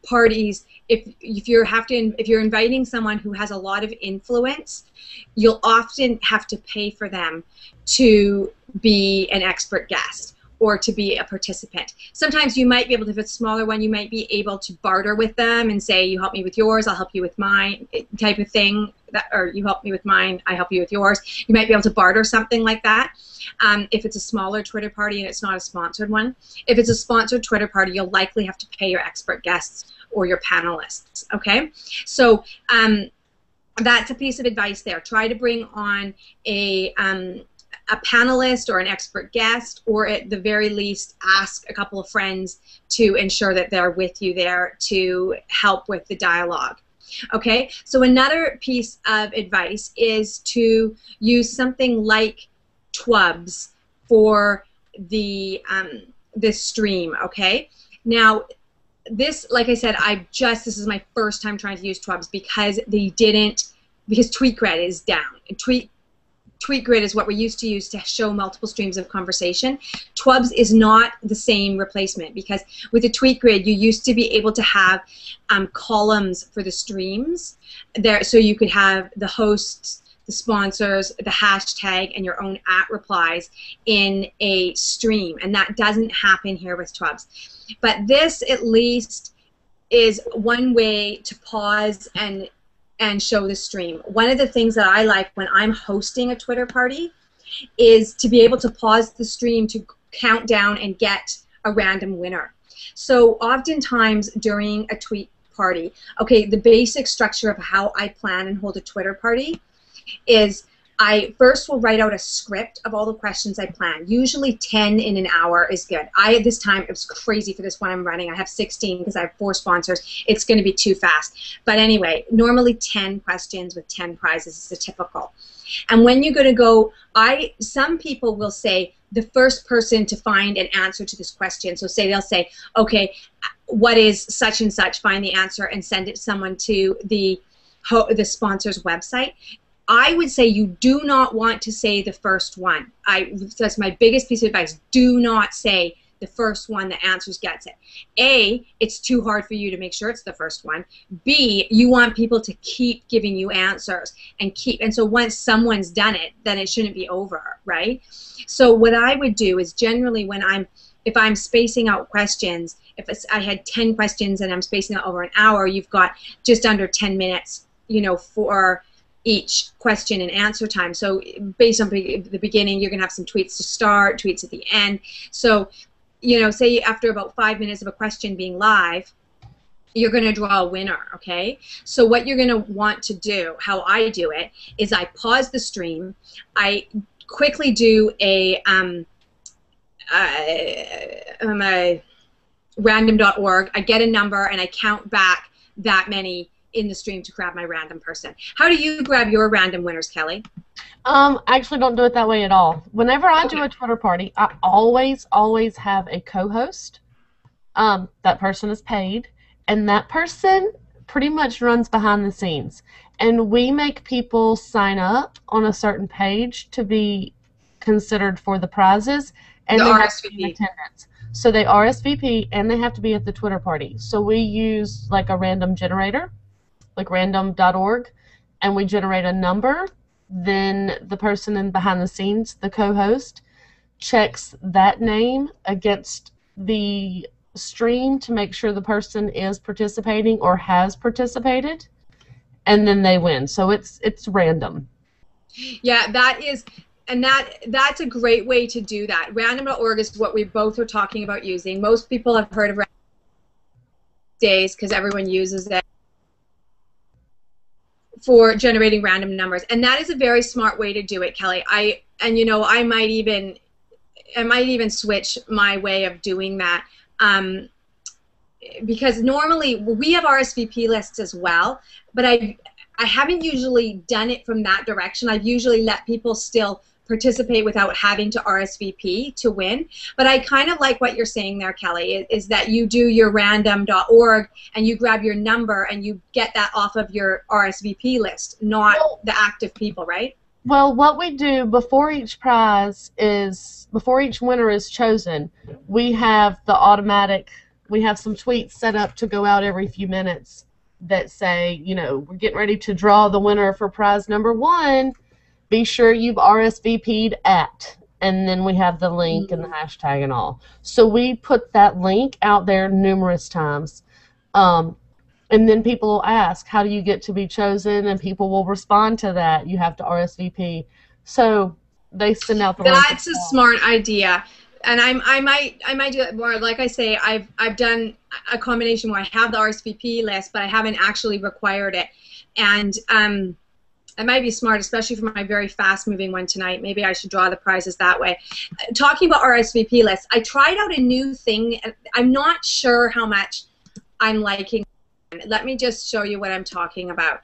parties, if you're inviting someone who has a lot of influence, you'll often have to pay for them to be an expert guest or to be a participant. Sometimes you might be able to, if it's a smaller one, you might be able to barter with them and say, you help me with yours, I'll help you with mine, type of thing, or you help me with mine, I help you with yours. You might be able to barter something like that. If it's a smaller Twitter party and it's not a sponsored one. If it's a sponsored Twitter party, you'll likely have to pay your expert guests or your panelists, okay? So that's a piece of advice there. Try to bring on a panelist or an expert guest, or at the very least ask a couple of friends to ensure that they're with you there to help with the dialogue. Okay, so another piece of advice is to use something like TWUBs for the this stream, okay? Now, this, like I said, this is my first time trying to use TWUBs because because TweetGrid is down. And TweetGrid is what we used to use to show multiple streams of conversation. TWUBs is not the same replacement because with the TweetGrid, you used to be able to have columns for the streams there, so you could have the hosts, the sponsors, the hashtag, and your own @replies in a stream, and that doesn't happen here with TWUBs. But this, at least, is one way to pause and show the stream. One of the things that I like when I'm hosting a Twitter party is to be able to pause the stream to count down and get a random winner. So oftentimes during a tweet party, okay, the basic structure of how I plan and hold a Twitter party is I first will write out a script of all the questions I plan. Usually 10 in an hour is good. This time, it was crazy for this one I'm running. I have 16 because I have 4 sponsors. It's going to be too fast. But anyway, normally 10 questions with 10 prizes is the typical. And when you're going to go, some people will say the first person to find an answer to this question. So they'll say, okay, what is such and such? Find the answer and send it to someone to the sponsor's website. I would say you do not want to say the first one. That's my biggest piece of advice. Do not say the first one that answers gets it. A, it's too hard for you to make sure it's the first one. B, you want people to keep giving you answers and so once someone's done it, then it shouldn't be over, right? So what I would do is generally if I'm spacing out questions, I had 10 questions and I'm spacing out over an hour, you've got just under 10 minutes, for each question and answer time. So based on the beginning, you're going to have some tweets to start, tweets at the end. So, say after about 5 minutes of a question being live, you're going to draw a winner, okay? So what you're going to want to do, how I do it, is I pause the stream, I quickly do a random.org, I get a number, and I count back that many in the stream to grab my random person. How do you grab your random winners, Kelly? I actually don't do it that way at all. Whenever I do a Twitter party, I always have a co-host. That person is paid, and that person pretty much runs behind the scenes. And we make people sign up on a certain page to be considered for the prizes, and they have to be in attendance. So they RSVP, and they have to be at the Twitter party. So we use like a random generator, like random.org, and we generate a number. Then the person behind the scenes, the co-host, checks that name against the stream to make sure the person is participating or has participated, and then they win. So it's random. Yeah, that's a great way to do that. Random.org is what we both are talking about using. Most people have heard of Random days because everyone uses it for generating random numbers, and that is a very smart way to do it, Kelly. I might even switch my way of doing that, because normally we have RSVP lists as well, but I haven't usually done it from that direction. I've usually let people still participate without having to RSVP to win. But I kind of like what you're saying there, Kelly, is that you do your random.org and you grab your number and you get that off of your RSVP list, not the active people, right? Well, what we do before each winner is chosen, we have some tweets set up to go out every few minutes that say, we're getting ready to draw the winner for prize number 1. Be sure you've RSVP'd at, and then we have the link and the hashtag and all. So we put that link out there numerous times, and then people will ask, how do you get to be chosen? And people will respond to that. You have to RSVP. So they send out the link. That's a smart idea, and I might do it more. Like I say, I've done a combination where I have the RSVP list, but I haven't actually required it, and it might be smart, especially for my very fast-moving one tonight. Maybe I should draw the prizes that way. Talking about RSVP lists, I tried out a new thing. I'm not sure how much I'm liking. Let me just show you what I'm talking about.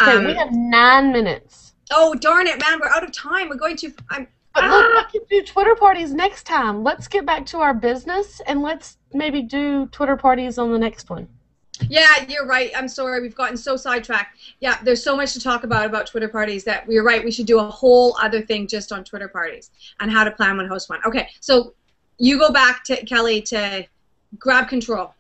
Okay, we have 9 minutes. Oh, darn it, man. We're out of time. We're going to... But look, we can do Twitter parties next time. Let's get back to our business, and let's maybe do Twitter parties on the next one. Yeah, you're right. I'm sorry. We've gotten so sidetracked. Yeah, there's so much to talk about Twitter parties that you're right. We should do a whole other thing just on Twitter parties and how to plan one, host one. Okay, so you go back to Kelly to grab control.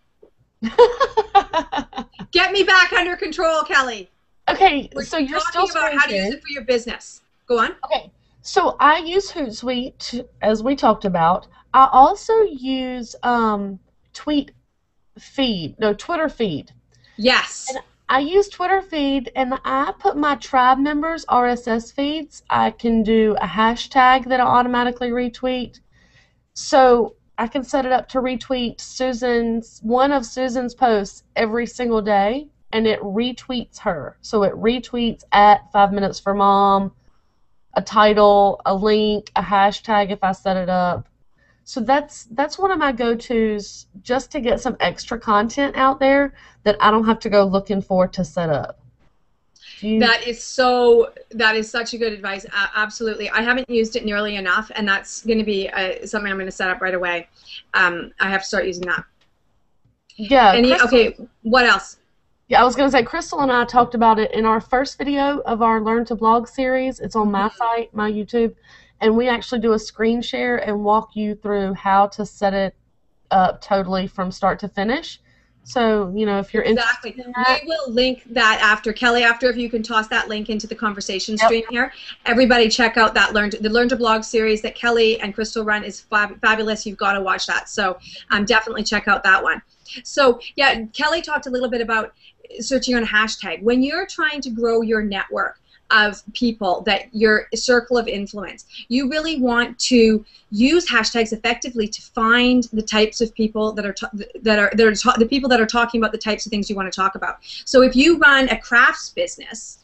Get me back under control, Kelly. Okay, so you're still talking about how to use it for your business. Go on. Okay, so I use Hootsuite, as we talked about. I also use Twitter feed. Yes. And I use Twitter feed, and I put my tribe members' RSS feeds. I can do a hashtag that I automatically retweet. So I can set it up to retweet one of Susan's posts every single day, and it retweets her. So it retweets at 5 Minutes for Mom, a title, a link, a hashtag if I set it up. So that's one of my go-tos, just to get some extra content out there that I don't have to go looking for to set up. That is such a good advice. Absolutely. I haven't used it nearly enough, and that's going to be something I'm going to set up right away. I have to start using that. Yeah. Okay, what else? Yeah, I was going to say, Crystal and I talked about it in our first video of our Learn to Blog series. It's on my site, my YouTube, and we actually do a screen share and walk you through how to set it up totally from start to finish. So, you know, if you're interested in that. We will link that after. Kelly, after, if you can toss that link into the conversation stream here. Everybody check out that the Learn to Blog series that Kelly and Crystal run is fabulous. You've got to watch that. So definitely check out that one. So, yeah, Kelly talked a little bit about searching on a hashtag. When you're trying to grow your network of people, that your circle of influence, you really want to use hashtags effectively to find the types of people that are the people that are talking about the types of things you want to talk about. So if you run a crafts business,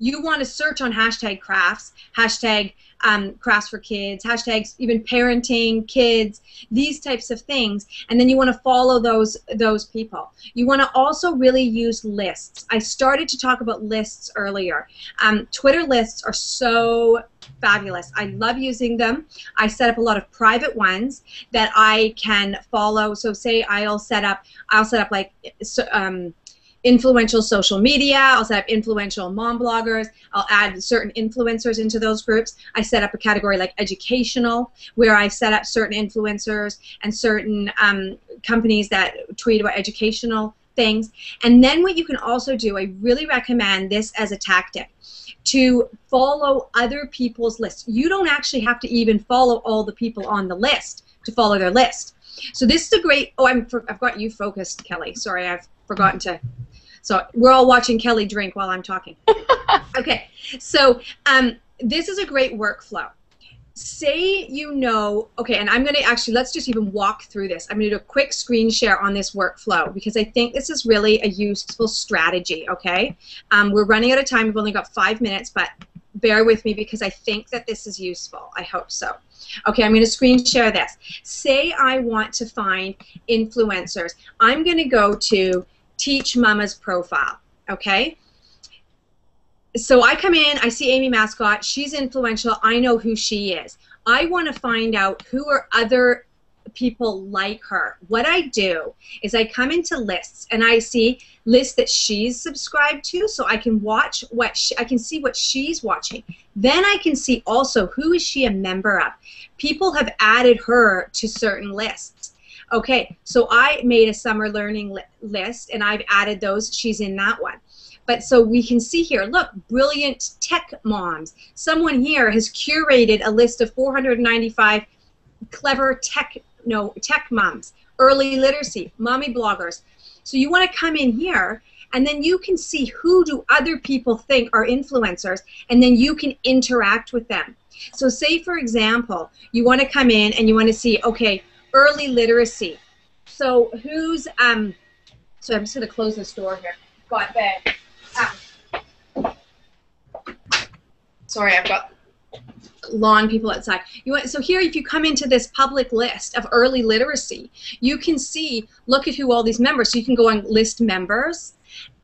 you want to search on hashtag crafts, hashtag crafts for kids, hashtags even parenting, kids, these types of things, and then you want to follow those people. You want to also really use lists. I started to talk about lists earlier. Twitter lists are so fabulous. I love using them. I set up a lot of private ones that I can follow. So say I'll set up like influential social media. I'll set up influential mom bloggers. I'll add certain influencers into those groups. I set up a category like educational, where I set up certain influencers and certain companies that tweet about educational things. And then what you can also do, I really recommend this as a tactic, to follow other people's lists. You don't actually have to even follow all the people on the list to follow their list. So this is a great, I've got you focused, Kelly. Sorry, I've forgotten to. So we're all watching Kelly drink while I'm talking. Okay, so this is a great workflow. Say okay, and I'm going to actually, let's just even walk through this. I'm going to do a quick screen share on this workflow because I think this is really a useful strategy, okay? We're running out of time. We've only got 5 minutes, but bear with me because I think that this is useful. I hope so. Okay, I'm going to screen share this. Say I want to find influencers. I'm going to go to Teach Mama's profile, okay? So I come in, I see Amy Mascot, she's influential, I know who she is. I want to find out who are other people like her. What I do is I come into lists and I see lists that she's subscribed to, so I can watch I can see what she's watching. Then I can see also who is she a member of. People have added her to certain lists. Okay, so I made a summer learning list and I've added those. She's in that one. But so we can see here, look, brilliant tech moms. Someone here has curated a list of 495 clever tech moms, early literacy, mommy bloggers. So you want to come in here and then you can see who do other people think are influencers, and then you can interact with them. So say, for example, you want to come in and you want to see, okay, early literacy. So who's, so I'm just going to close this door here. Got that. Sorry, I've got lawn people outside. So here, if you come into this public list of early literacy, you can see, look at who all these members, so you can go on list members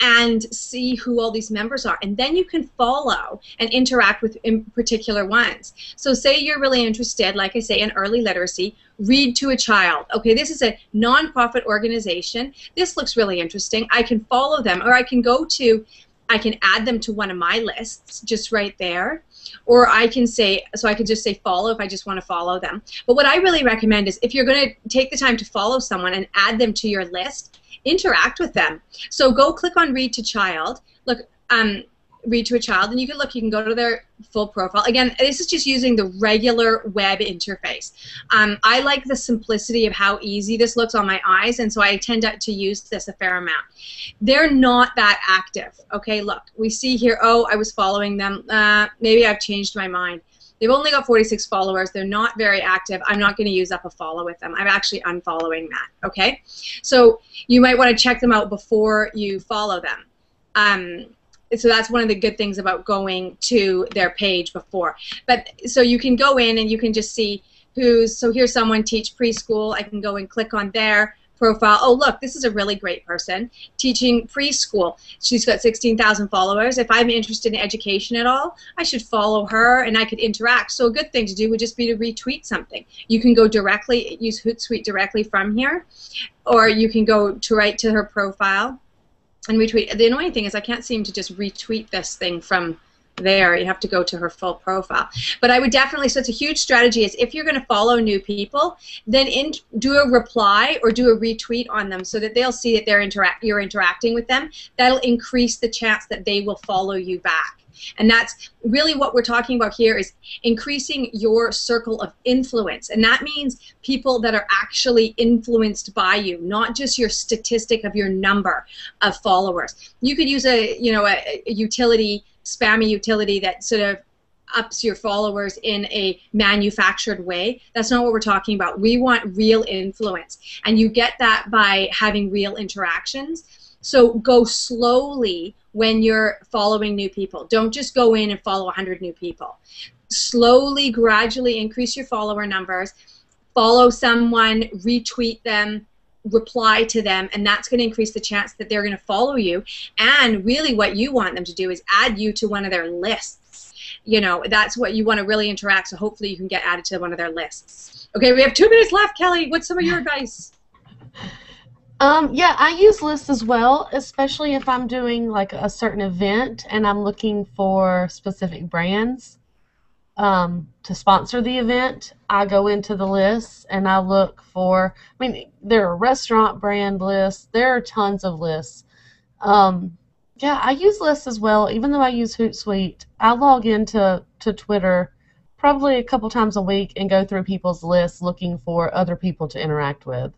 and see who all these members are, and then you can follow and interact with in particular ones. So say you're really interested, like I say, in early literacy, Read to a Child. Okay, this is a nonprofit organization. This looks really interesting. I can follow them, or I can add them to one of my lists just right there. Or I can say, so I can just say follow if I just want to follow them. But what I really recommend is if you're going to take the time to follow someone and add them to your list, interact with them. So go click on Read to Child. Look, Read to a Child, and you can go to their full profile. Again, this is just using the regular web interface. I like the simplicity of how easy this looks on my eyes, and so I tend to use this a fair amount. They're not that active. Okay, look, we see here, oh, I was following them. Maybe I've changed my mind. they've only got 46 followers. They're not very active. I'm not going to use up a follow with them. I'm actually unfollowing that, okay? So you might want to check them out before you follow them. So that's one of the good things about going to their page before. But so you can go in and you can just see so here's someone teach preschool. I can go and click on their profile. Oh, look, this is a really great person teaching preschool. She's got 16,000 followers. If I'm interested in education at all, I should follow her and I could interact. So a good thing to do would just be to retweet something. You can go directly, use Hootsuite directly from here, or you can go right to her profile and retweet. The annoying thing is I can't seem to just retweet this thing from there. You have to go to her full profile. But I would definitely, so it's a huge strategy, is if you're going to follow new people, then do a reply or do a retweet on them so that they'll see that you're interacting with them. That'll increase the chance that they will follow you back. And that's really what we're talking about here, is increasing your circle of influence. And that means people that are actually influenced by you, not just your statistic of your number of followers. You could use a utility, spammy utility that sort of ups your followers in a manufactured way. That's not what we're talking about. We want real influence. And you get that by having real interactions. So go slowly when you're following new people. Don't just go in and follow 100 new people. Slowly, gradually increase your follower numbers. Follow someone, retweet them, reply to them, and that's going to increase the chance that they're going to follow you. And really what you want them to do is add you to one of their lists. You know, that's what you want to really interact, so hopefully you can get added to one of their lists. Okay, we have 2 minutes left, Kelly. What's some of your advice? Yeah, I use lists as well, especially if I'm doing like a certain event and I'm looking for specific brands to sponsor the event. I go into the lists and I look for, I mean, there are restaurant brand lists, there are tons of lists. Yeah, I use lists as well. Even though I use Hootsuite, I log into Twitter probably a couple times a week and go through people's lists looking for other people to interact with.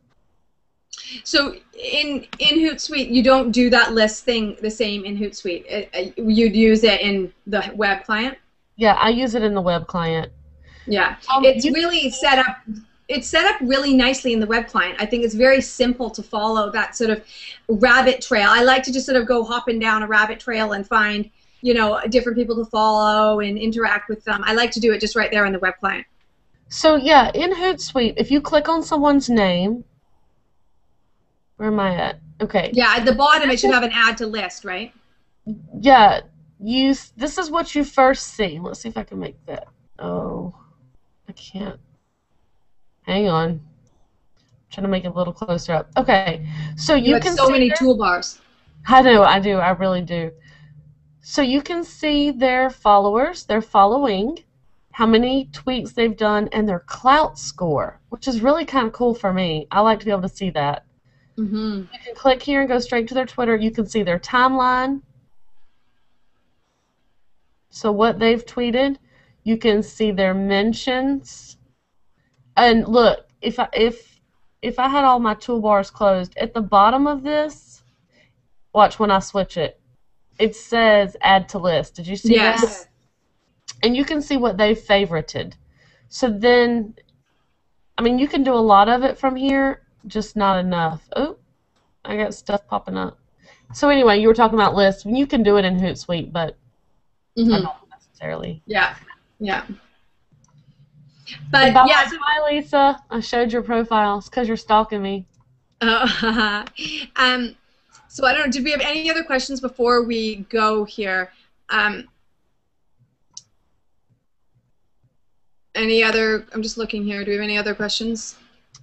So in Hootsuite, you don't do that list thing the same in Hootsuite. You'd use it in the web client? Yeah, I use it in the web client. Yeah, it's really set up. It's set up really nicely in the web client. I think it's very simple to follow that sort of rabbit trail. I like to just sort of go hopping down a rabbit trail and find, you know, different people to follow and interact with them. I like to do it just right there in the web client. So yeah, in Hootsuite, if you click on someone's name, where am I at? Okay. Yeah, at the bottom it should have an add to list, right? Yeah. This is what you first see. Let's see if I can make that. Oh, I can't. Hang on. I'm trying to make it a little closer up. Okay. So you can see so many toolbars. I do. I really do. So you can see their followers, their following, how many tweets they've done, and their clout score, which is really kind of cool for me. I like to be able to see that. Mm-hmm. You can click here and go straight to their Twitter. You can see their timeline. So what they've tweeted. You can see their mentions. And look, if I had all my toolbars closed, at the bottom of this, watch when I switch it. It says add to list. Did you see that? And you can see what they've favorited. So then, I mean, you can do a lot of it from here, just not enough. Oh, I got stuff popping up. So anyway, you were talking about lists. You can do it in Hootsuite, but I don't necessarily. Yeah, yeah. But yeah. Hi, Lisa. I showed your profiles because you're stalking me. So I don't know. Did we have any other questions before we go here? Any other? I'm just looking here. Do we have any other questions?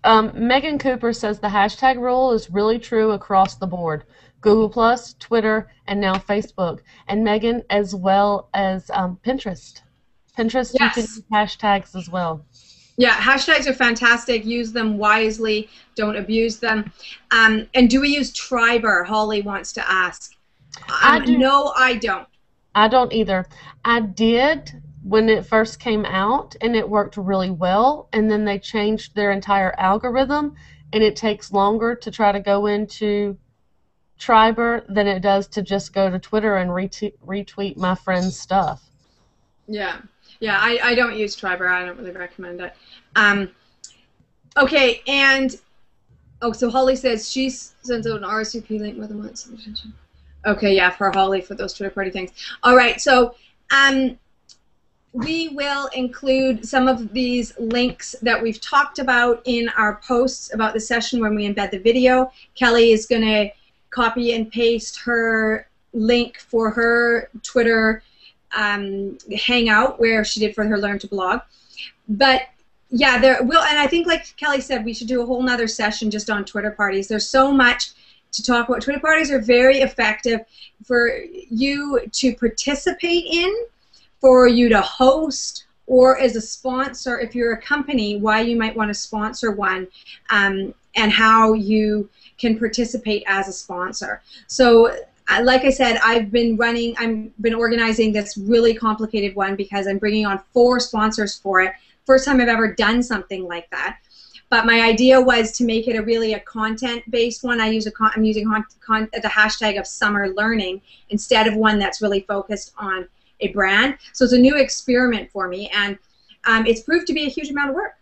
Megan Cooper says the hashtag rule is really true across the board. Google+, Twitter, and now Facebook. And Megan, as well as Pinterest. Pinterest, yes. You can use hashtags as well. Yeah, hashtags are fantastic. Use them wisely. Don't abuse them. And do we use Triber? Holly wants to ask. No, I don't. I don't either. I did when it first came out, and it worked really well. And then they changed their entire algorithm, and it takes longer to try to go into Triber than it does to just go to Twitter and retweet my friend's stuff. Yeah. Yeah, I don't use Triber. I don't really recommend it. Okay, and so Holly says she sends out an RSVP link more than once. Okay, yeah, for Holly for those Twitter party things. All right, so we will include some of these links that we've talked about in our posts about the session when we embed the video. Kelly is going to copy and paste her link for her Twitter hangout where she did for her Learn to Blog. But yeah, there will, and I think like Kelly said, we should do a whole nother session just on Twitter parties. There's so much to talk about. Twitter parties are very effective for you to participate in, for you to host, or as a sponsor, if you're a company, why you might want to sponsor one, and how you can participate as a sponsor. So like I said, I've been organizing this really complicated one because I'm bringing on 4 sponsors for it. First time I've ever done something like that. But my idea was to make it a content-based one. I'm using the hashtag of summer learning instead of one that's really focused on a brand. So it's a new experiment for me, and it's proved to be a huge amount of work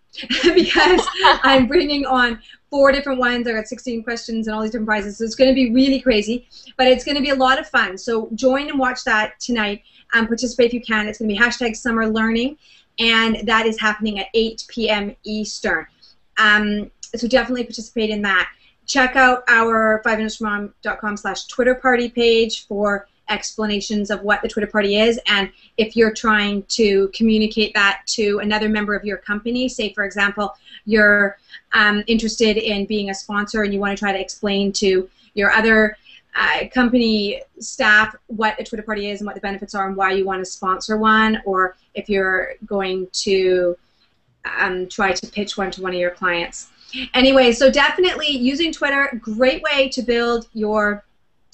because I'm bringing on 4 different ones. I got 16 questions and all these different prizes. So it's going to be really crazy, but it's going to be a lot of fun. So join and watch that tonight. Participate if you can. It's going to be hashtag summer learning, and that is happening at 8 p.m. Eastern. So definitely participate in that. Check out our 5minutesformom.com/Twitter party page for explanations of what the Twitter party is, and if you're trying to communicate that to another member of your company, say for example you're interested in being a sponsor and you want to try to explain to your other company staff what a Twitter party is and what the benefits are and why you want to sponsor one, or if you're going to try to pitch one to one of your clients. Anyway, so definitely using Twitter, great way to build your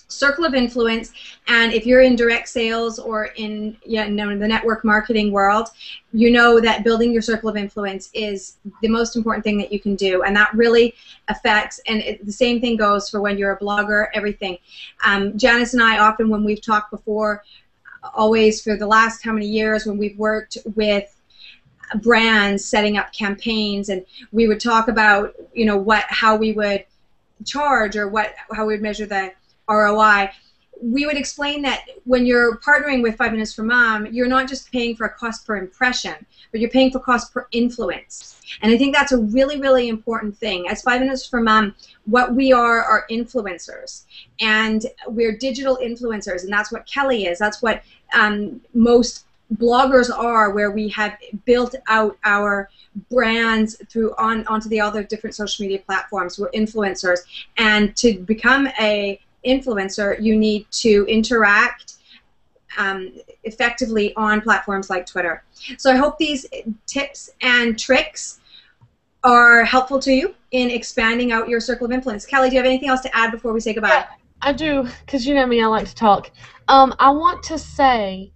circle of influence. And if you're in direct sales or in the network marketing world, you know that building your circle of influence is the most important thing that you can do, and that really affects, and the same thing goes for when you're a blogger, everything. Janice and I often, when we've talked before, always for the last how many years when we've worked with brands setting up campaigns, and we would talk about how we would charge or how we would measure the ROI. We would explain that when you're partnering with 5 Minutes for Mom, you're not just paying for a cost per impression, but you're paying for cost per influence. And I think that's a really, really important thing. As 5 Minutes for Mom, what we are influencers, and we're digital influencers, and that's what Kelly is. That's what most bloggers are, where we have built out our brands onto the other different social media platforms. We're influencers, and to become a influencer, you need to interact effectively on platforms like Twitter. So I hope these tips and tricks are helpful to you in expanding out your circle of influence. Kelly, do you have anything else to add before we say goodbye? Yeah, I do, because you know me, I like to talk. I want to say,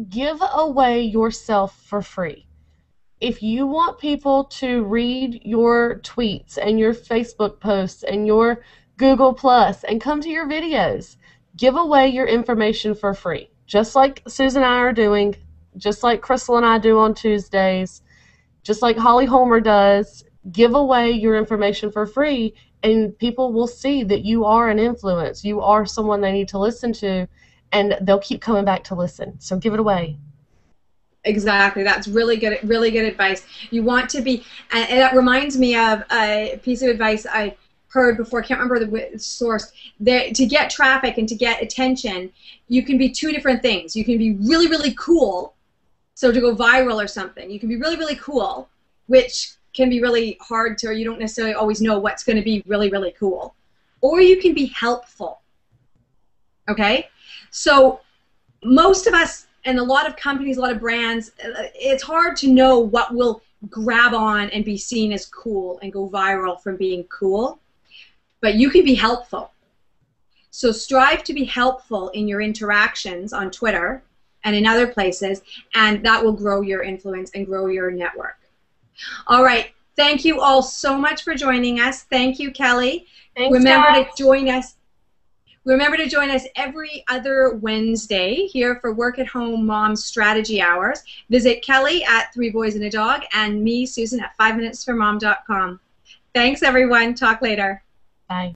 give away yourself for free. If you want people to read your tweets and your Facebook posts and your Google Plus and come to your videos, give away your information for free. Just like Susan and I are doing, just like Crystal and I do on Tuesdays, just like Holly Homer does. Give away your information for free, and people will see that you are an influence. You are someone they need to listen to, and they'll keep coming back to listen. So give it away. Exactly. That's really good advice. You want to be, and that reminds me of a piece of advice I heard before, I can't remember the source, that to get traffic and to get attention, you can be 2 different things. You can be really, really cool, so to go viral or something. You can be really, really cool, which can be really hard to, or you don't necessarily always know what's going to be really, really cool. Or you can be helpful. Okay? So most of us, and a lot of companies, a lot of brands, it's hard to know what will grab on and be seen as cool and go viral from being cool. But you can be helpful. So strive to be helpful in your interactions on Twitter and in other places, and that will grow your influence and grow your network. All right. Thank you all so much for joining us. Thank you, Kelly. Thanks, Remember guys. to join us. Remember to join us every other Wednesday here for Work at Home Mom Strategy Hours. Visit Kelly at 3 Boys and a Dog and me, Susan, at 5minutesformom.com. Thanks, everyone. Talk later. Bye.